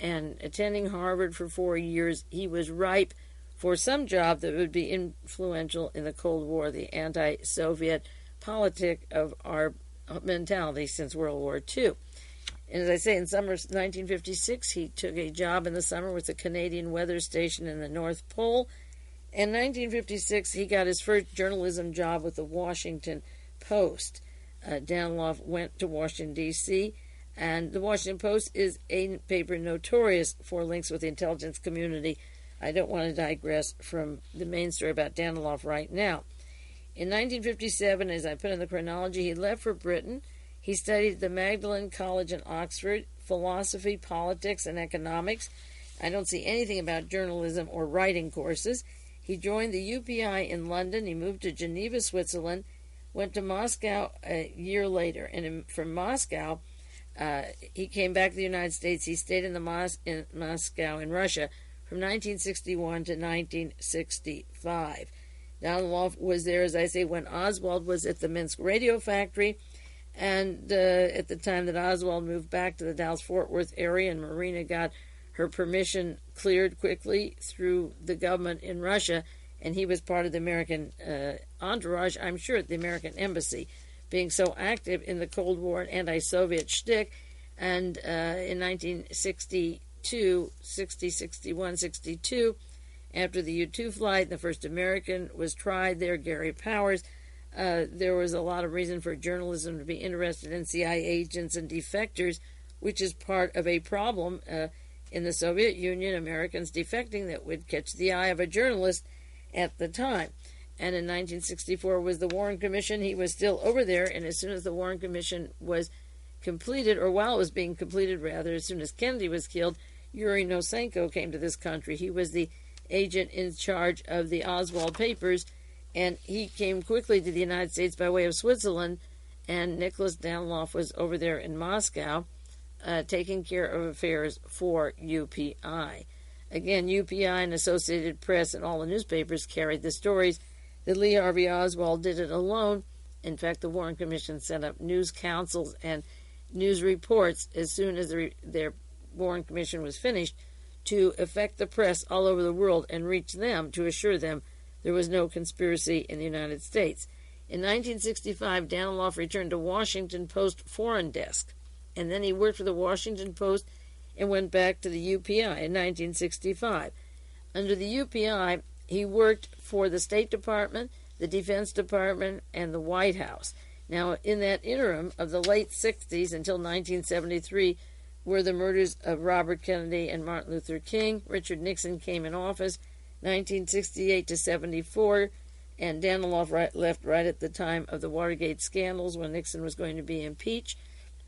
and attending Harvard for 4 years, he was ripe for some job that would be influential in the Cold War, the anti-Soviet politic of our mentality since World War II. And as I say, in summer 1956, he took a job in the summer with the Canadian Weather Station in the North Pole. In 1956, he got his first journalism job with the Washington Post. Daniloff went to Washington, D.C., and the Washington Post is a paper notorious for links with the intelligence community. I don't want to digress from the main story about Daniloff right now. In 1957, as I put in the chronology, he left for Britain. He studied at the Magdalen College in Oxford, philosophy, politics, and economics. I don't see anything about journalism or writing courses. He joined the UPI in London. He moved to Geneva, Switzerland, went to Moscow a year later. And from Moscow, he came back to the United States. He stayed in Moscow in Russia from 1961 to 1965. Daniloff was there, as I say, when Oswald was at the Minsk radio factory, and at the time that Oswald moved back to the Dallas-Fort Worth area, and Marina got her permission cleared quickly through the government in Russia, and he was part of the American entourage, I'm sure, at the American embassy, being so active in the Cold War and anti-Soviet shtick. And in 1960, 61, 62, after the U-2 flight, the first American was tried there, Gary Powers. There was a lot of reason for journalism to be interested in CIA agents and defectors, which is part of a problem in the Soviet Union, Americans defecting that would catch the eye of a journalist at the time. And in 1964 was the Warren Commission. He was still over there, and as soon as the Warren Commission was completed, or while it was being completed, rather, as soon as Kennedy was killed, Yuri Nosenko came to this country. He was the agent in charge of the Oswald papers, and he came quickly to the United States by way of Switzerland, and Nicholas Daniloff was over there in Moscow taking care of affairs for UPI. Again, UPI and Associated Press and all the newspapers carried the stories that Lee Harvey Oswald did it alone. In fact, the Warren Commission set up news councils and news reports as soon as their Warren Commission was finished to affect the press all over the world and reach them to assure them there was no conspiracy in the United States. In 1965, Daniloff returned to Washington Post foreign desk, and then he worked for the Washington Post and went back to the UPI in 1965. Under the UPI, he worked for the State Department, the Defense Department, and the White House. Now, in that interim of the late 60s until 1973 were the murders of Robert Kennedy and Martin Luther King. Richard Nixon came in office 1968 to 74, and Daniloff left right at the time of the Watergate scandals when Nixon was going to be impeached.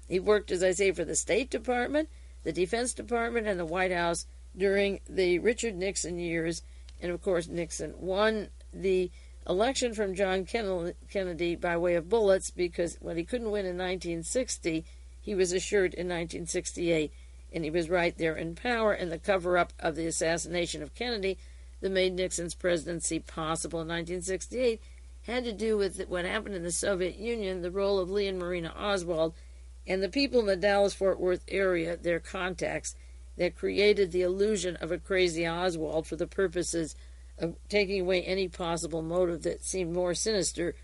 He worked, as I say, for the State Department, the Defense Department, and the White House during the Richard Nixon years. And, of course, Nixon won the election from John Kennedy by way of bullets, because when he couldn't win in 1960, he was assured in 1968, and he was right there in power. And the cover-up of the assassination of Kennedy that made Nixon's presidency possible in 1968 had to do with what happened in the Soviet Union, the role of Lee and Marina Oswald, and the people in the Dallas-Fort Worth area, their contacts, that created the illusion of a crazy Oswald for the purposes of taking away any possible motive that seemed more sinister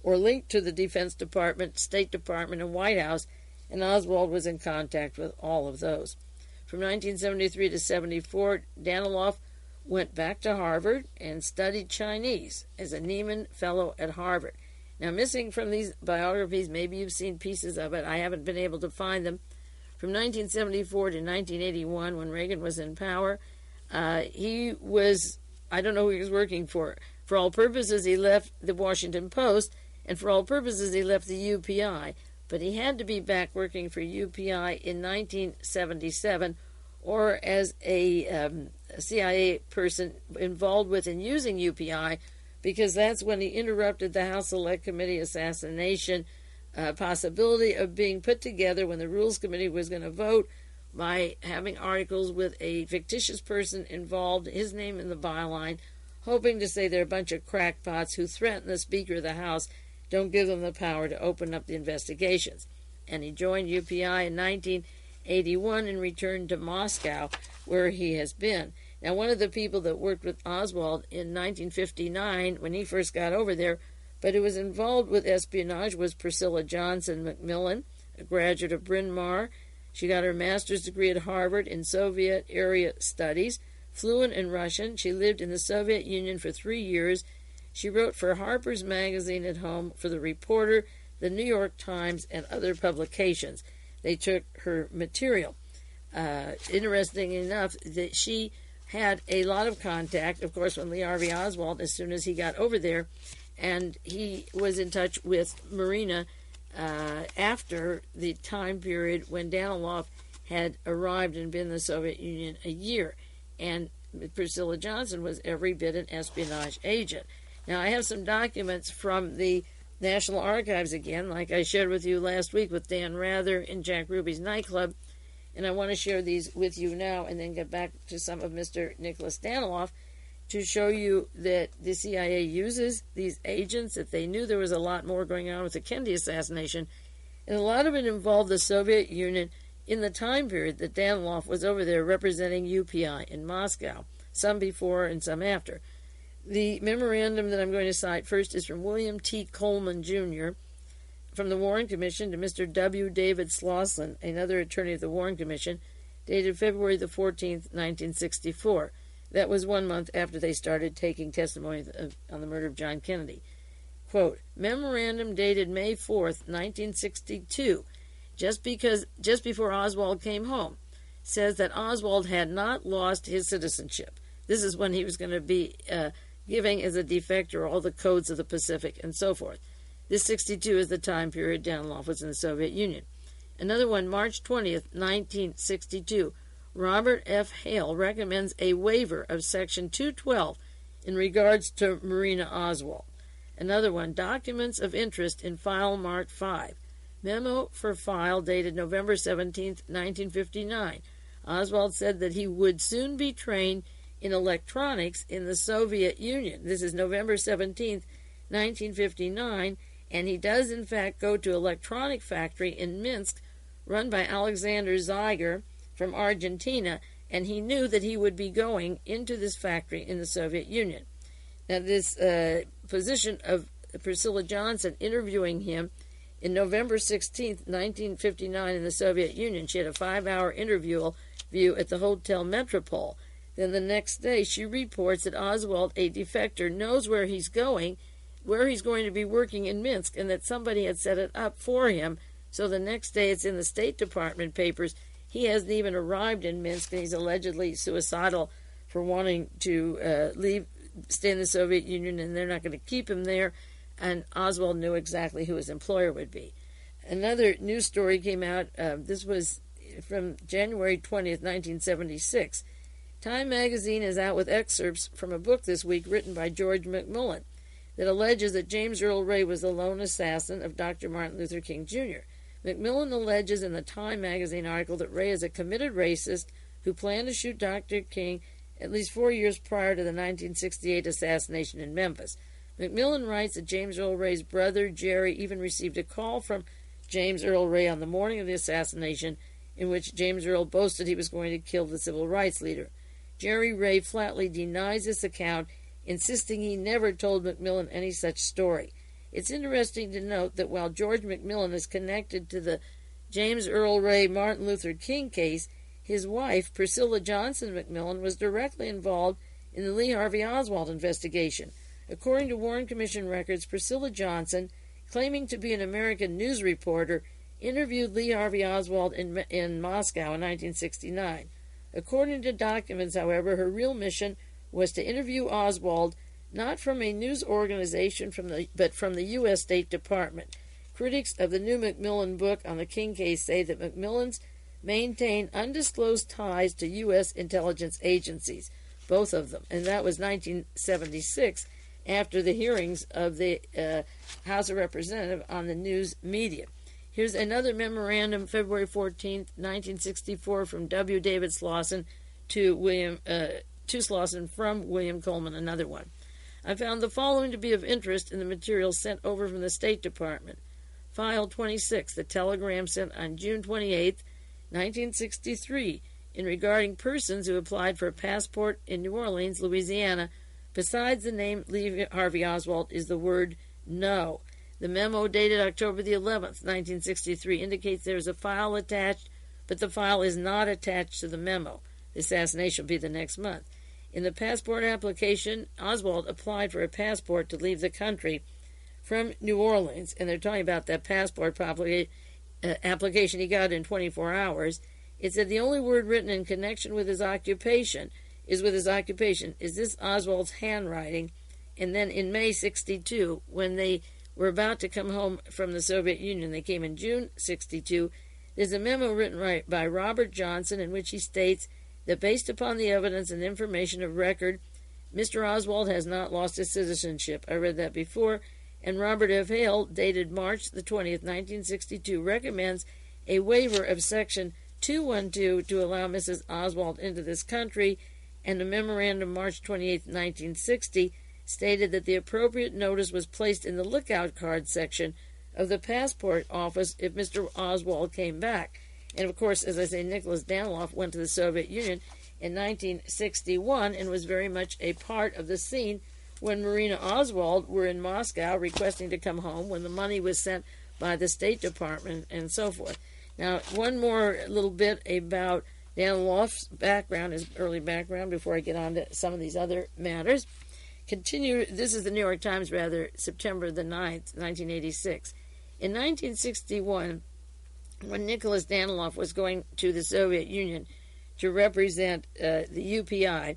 or linked to the Defense Department, State Department, and White House, and Oswald was in contact with all of those. From 1973 to 74, Daniloff went back to Harvard and studied Chinese as a Nieman Fellow at Harvard. Now, missing from these biographies, maybe you've seen pieces of it, I haven't been able to find them. From 1974 to 1981, when Reagan was in power, he was, I don't know who he was working for. For all purposes, he left the Washington Post, and for all purposes, he left the UPI. But he had to be back working for UPI in 1977, or as a CIA person involved with and using UPI, because that's when he interrupted the House Select Committee assassination possibility of being put together when the Rules Committee was going to vote by having articles with a fictitious person involved, his name in the byline, hoping to say they're a bunch of crackpots who threaten the Speaker of the House, don't give them the power to open up the investigations. And he joined UPI in 1981 and returned to Moscow, where he has been. Now, one of the people that worked with Oswald in 1959, when he first got over there, but who was involved with espionage, was Priscilla Johnson McMillan, a graduate of Bryn Mawr. She got her master's degree at Harvard in Soviet area studies. Fluent in Russian, she lived in the Soviet Union for 3 years. She wrote for Harper's Magazine at home, for The Reporter, the New York Times, and other publications. They took her material. Interesting enough, that she had a lot of contact, of course, with Lee Harvey Oswald as soon as he got over there, and he was in touch with Marina after the time period when Daniloff had arrived and been in the Soviet Union a year. And Priscilla Johnson was every bit an espionage agent. Now, I have some documents from the National Archives again, like I shared with you last week with Dan Rather in Jack Ruby's nightclub, and I want to share these with you now and then get back to some of Mr. Nicholas Daniloff to show you that the CIA uses these agents, that they knew there was a lot more going on with the Kennedy assassination, and a lot of it involved the Soviet Union in the time period that Daniloff was over there representing UPI in Moscow, some before and some after. The memorandum that I'm going to cite first is from William T. Coleman, Jr., from the Warren Commission to Mr. W. David Slosson, another attorney of the Warren Commission, dated February the 14th, 1964. That was 1 month after they started taking testimony on the murder of John Kennedy. Quote, memorandum dated May 4th, 1962, just before Oswald came home, says that Oswald had not lost his citizenship. This is when he was going to be giving as a defector all the codes of the Pacific and so forth. This 62 is the time period Daniloff was in the Soviet Union. Another one, March 20th, 1962. Robert F. Hale recommends a waiver of Section 212 in regards to Marina Oswald. Another one, documents of interest in file mark 5. Memo for file dated November 17, 1959. Oswald said that he would soon be trained in electronics in the Soviet Union. This is November 17, 1959, and he does in fact go to an electronic factory in Minsk run by Alexander Zeiger from Argentina, and he knew that he would be going into this factory in the Soviet Union. Now, this position of Priscilla Johnson interviewing him in November 16, 1959 in the Soviet Union, she had a 5-hour interview at the Hotel Metropole. Then the next day, she reports that Oswald, a defector, knows where he's going to be working in Minsk, and that somebody had set it up for him. So the next day, it's in the State Department papers. He hasn't even arrived in Minsk, and he's allegedly suicidal for wanting to stay in the Soviet Union, and they're not going to keep him there. And Oswald knew exactly who his employer would be. Another news story came out. This was from January 20th, 1976. Time magazine is out with excerpts from a book this week written by George McMillan that alleges that James Earl Ray was the lone assassin of Dr. Martin Luther King Jr. McMillan alleges in the Time magazine article that Ray is a committed racist who planned to shoot Dr. King at least 4 years prior to the 1968 assassination in Memphis. McMillan writes that James Earl Ray's brother, Jerry, even received a call from James Earl Ray on the morning of the assassination in which James Earl boasted he was going to kill the civil rights leader. Jerry Ray flatly denies this account, insisting he never told McMillan any such story. It's interesting to note that while George McMillan is connected to the James Earl Ray Martin Luther King case, his wife, Priscilla Johnson McMillan, was directly involved in the Lee Harvey Oswald investigation. According to Warren Commission records, Priscilla Johnson, claiming to be an American news reporter, interviewed Lee Harvey Oswald in Moscow in 1969. According to documents, however, her real mission was to interview Oswald not from a news organization but from the U.S. State Department. Critics of the new McMillan book on the King case say that McMillan's maintained undisclosed ties to U.S. intelligence agencies, both of them, and that was 1976, after the hearings of the House of Representatives on the news media. Here's another memorandum, February 14, 1964, from W. David Slauson to Slauson from William Coleman, another one. I found the following to be of interest in the materials sent over from the State Department. File 26, the telegram sent on June 28, 1963, in regarding persons who applied for a passport in New Orleans, Louisiana. Besides the name Lee Harvey Oswald is the word no. The memo dated October the 11th, 1963, indicates there is a file attached, but the file is not attached to the memo. The assassination will be the next month. In the passport application, Oswald applied for a passport to leave the country from New Orleans, and they're talking about that passport application he got in 24 hours. It said the only word written in connection with his occupation is this Oswald's handwriting? And then in May 62, when they were about to come home from the Soviet Union, they came in June 62, there's a memo written by Robert Johnson in which he states that based upon the evidence and information of record, Mr. Oswald has not lost his citizenship. I read that before. And Robert F. Hale, dated March the 20th, 1962, recommends a waiver of Section 212 to allow Mrs. Oswald into this country, and a memorandum March 28, 1960, stated that the appropriate notice was placed in the lookout card section of the passport office if Mr. Oswald came back. And, of course, as I say, Nicholas Daniloff went to the Soviet Union in 1961 and was very much a part of the scene when Marina Oswald were in Moscow requesting to come home, when the money was sent by the State Department and so forth. Now, one more little bit about Daniloff's background, his early background, before I get on to some of these other matters. This is the New York Times, September the 9th, 1986. In 1961, when Nicholas Daniloff was going to the Soviet Union to represent the UPI,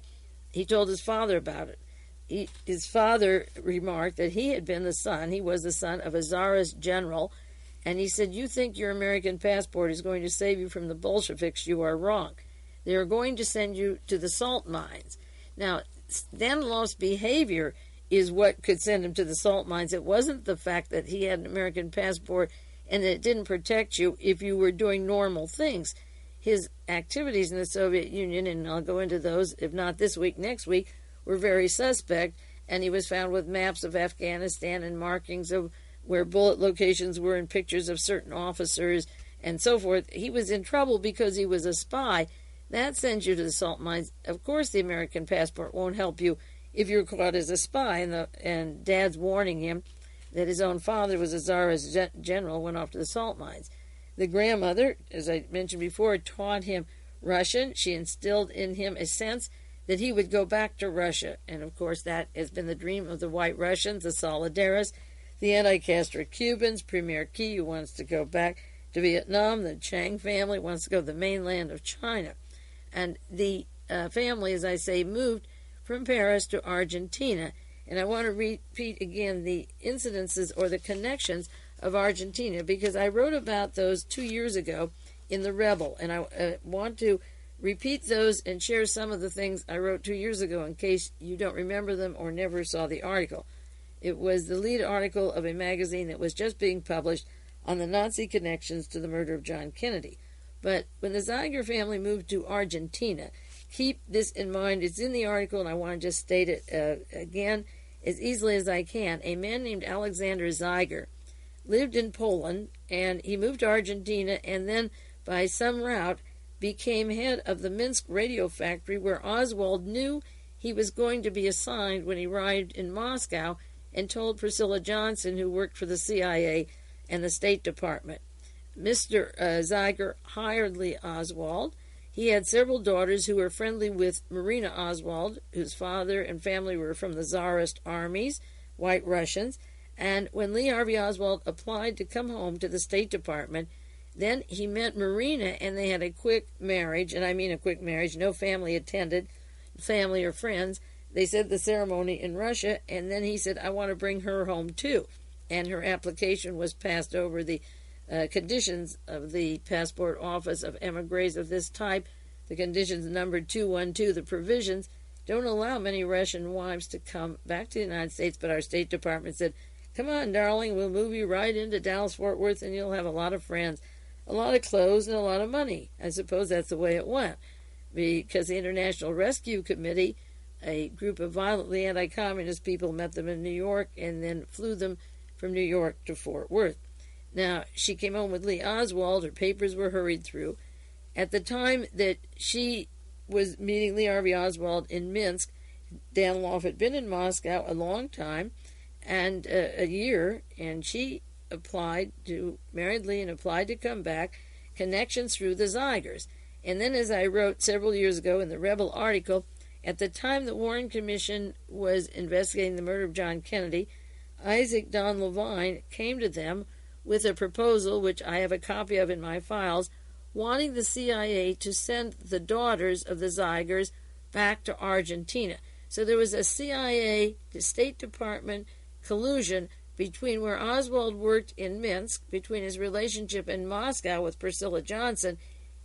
he told his father about it. His father remarked that he was the son of a Czarist general, and he said, "You think your American passport is going to save you from the Bolsheviks? You are wrong. They are going to send you to the salt mines." Now, Daniloff's behavior is what could send him to the salt mines. It wasn't the fact that he had an American passport and that it didn't protect you if you were doing normal things. His activities in the Soviet Union, and I'll go into those, if not this week, next week, were very suspect, and he was found with maps of Afghanistan and markings of where bullet locations were and pictures of certain officers and so forth. He was in trouble because he was a spy. That sends you to the salt mines. Of course, the American passport won't help you if you're caught as a spy, and Dad's warning him that his own father was a Czarist general, went off to the salt mines. The grandmother, as I mentioned before, taught him Russian. She instilled in him a sense that he would go back to Russia. And, of course, that has been the dream of the White Russians, the Solidarists, the anti-Castro Cubans, Premier Key, who wants to go back to Vietnam, the Chang family wants to go to the mainland of China. And the family, as I say, moved from Paris to Argentina. And I want to repeat again the incidences or the connections of Argentina, because I wrote about those 2 years ago in The Rebel, and I want to repeat those and share some of the things I wrote 2 years ago in case you don't remember them or never saw the article. It was the lead article of a magazine that was just being published on the Nazi connections to the murder of John Kennedy. But when the Zeiger family moved to Argentina, keep this in mind. It's in the article, and I want to just state it again as easily as I can. A man named Alexander Zeiger lived in Poland, and he moved to Argentina, and then by some route became head of the Minsk radio factory, where Oswald knew he was going to be assigned when he arrived in Moscow, and told Priscilla Johnson, who worked for the CIA and the State Department. Mr. Zeiger hired Lee Oswald. He had several daughters who were friendly with Marina Oswald, whose father and family were from the Czarist armies, White Russians. And when Lee Harvey Oswald applied to come home to the State Department, then he met Marina, and they had a quick marriage, and I mean a quick marriage. No family attended, family or friends. They said the ceremony in Russia, and then he said, I want to bring her home too. And her application was passed over the conditions of the passport office of emigres of this type. The conditions numbered 212. The provisions don't allow many Russian wives to come back to the United States, but our State Department said, come on, darling, we'll move you right into Dallas-Fort Worth, and you'll have a lot of friends, a lot of clothes, and a lot of money. I suppose that's the way it went, because the International Rescue Committee, a group of violently anti-communist people, met them in New York and then flew them from New York to Fort Worth. Now, she came home with Lee Oswald. Her papers were hurried through. At the time that she was meeting Lee Harvey Oswald in Minsk, Daniloff had been in Moscow a long time, and a year, and she married Lee and applied to come back, connections through the Zeigers. And then, as I wrote several years ago in the Rebel article, at the time the Warren Commission was investigating the murder of John Kennedy, Isaac Don Levine came to them with a proposal, which I have a copy of in my files, wanting the CIA to send the daughters of the Zeigers back to Argentina. So there was a CIA, the State Department collusion between where Oswald worked in Minsk, between his relationship in Moscow with Priscilla Johnson,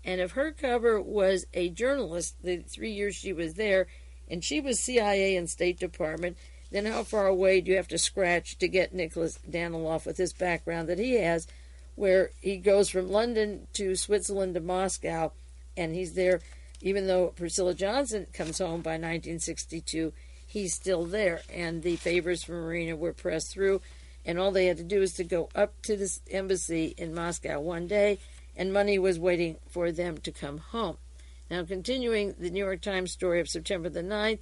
and if her cover was a journalist, the 3 years she was there, and she was CIA and State Department, then how far away do you have to scratch to get Nicholas Daniloff with his background that he has, where he goes from London to Switzerland to Moscow, and he's there, even though Priscilla Johnson comes home by 1962, he's still there, and the favors from Marina were pressed through, and all they had to do was to go up to this embassy in Moscow one day, and money was waiting for them to come home. Now, continuing the New York Times story of September the 9th,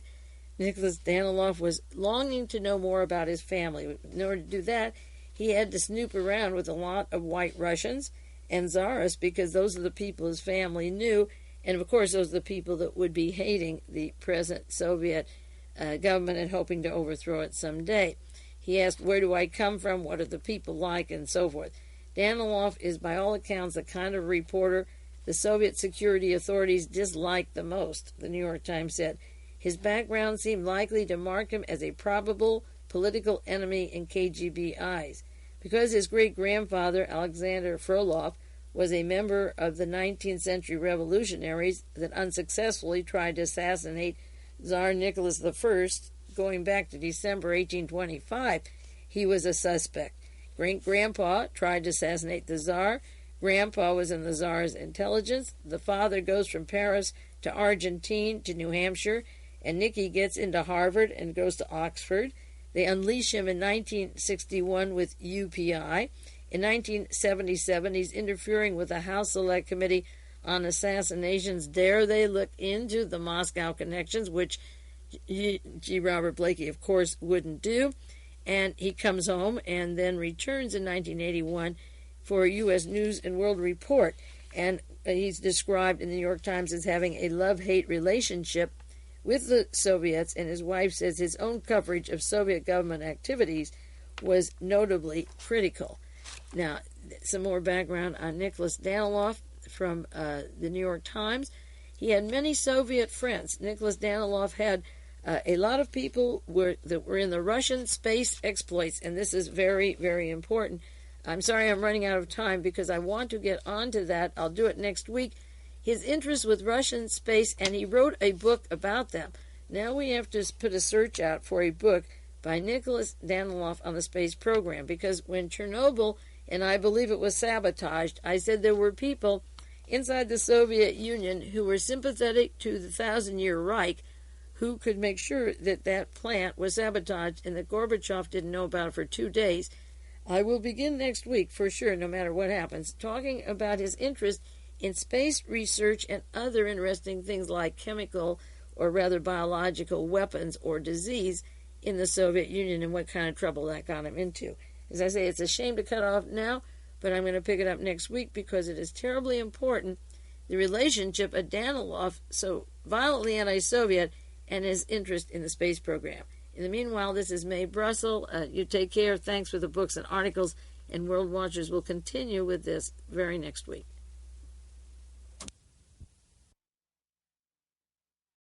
Nicholas Daniloff was longing to know more about his family. In order to do that, he had to snoop around with a lot of White Russians and Czarists, because those are the people his family knew, and of course those are the people that would be hating the present Soviet government and hoping to overthrow it someday. He asked, where do I come from, what are the people like, and so forth. Daniloff is, by all accounts, the kind of reporter the Soviet security authorities disliked the most, the New York Times said. His background seemed likely to mark him as a probable political enemy in KGB eyes. Because his great-grandfather, Alexander Frolov, was a member of the 19th century revolutionaries that unsuccessfully tried to assassinate Tsar Nicholas I, going back to December 1825, he was a suspect. Great-grandpa tried to assassinate the Tsar. Grandpa was in the Tsar's intelligence. The father goes from Paris to Argentina to New Hampshire, and Nicky gets into Harvard and goes to Oxford. They unleash him in 1961 with UPI. In 1977, he's interfering with the House Select Committee on Assassinations. Dare they look into the Moscow connections, which G. Robert Blakey, of course, wouldn't do. And he comes home and then returns in 1981 for a U.S. News and World Report. And he's described in the New York Times as having a love-hate relationship with the Soviets, and his wife says his own coverage of Soviet government activities was notably critical. Now, some more background on Nicholas Daniloff from the New York Times. He had many Soviet friends. Nicholas Daniloff had a lot of people that were in the Russian space exploits, and this is very, very important. I'm sorry I'm running out of time because I want to get onto that. I'll do it next week. His interest with Russian space, and he wrote a book about them. Now we have to put a search out for a book by Nicholas Daniloff on the space program, because when Chernobyl, and I believe it was sabotaged, I said there were people inside the Soviet Union who were sympathetic to the 1,000-year Reich, who could make sure that that plant was sabotaged and that Gorbachev didn't know about it for 2 days. I will begin next week, for sure, no matter what happens, talking about his interest in space research and other interesting things like chemical, or rather biological, weapons or disease in the Soviet Union and what kind of trouble that got him into. As I say, it's a shame to cut off now, but I'm going to pick it up next week because it is terribly important, the relationship of Daniloff, so violently anti-Soviet, and his interest in the space program. In the meanwhile, this is Mae Brussell. You take care. Thanks for the books and articles, and World Watchers will continue with this very next week.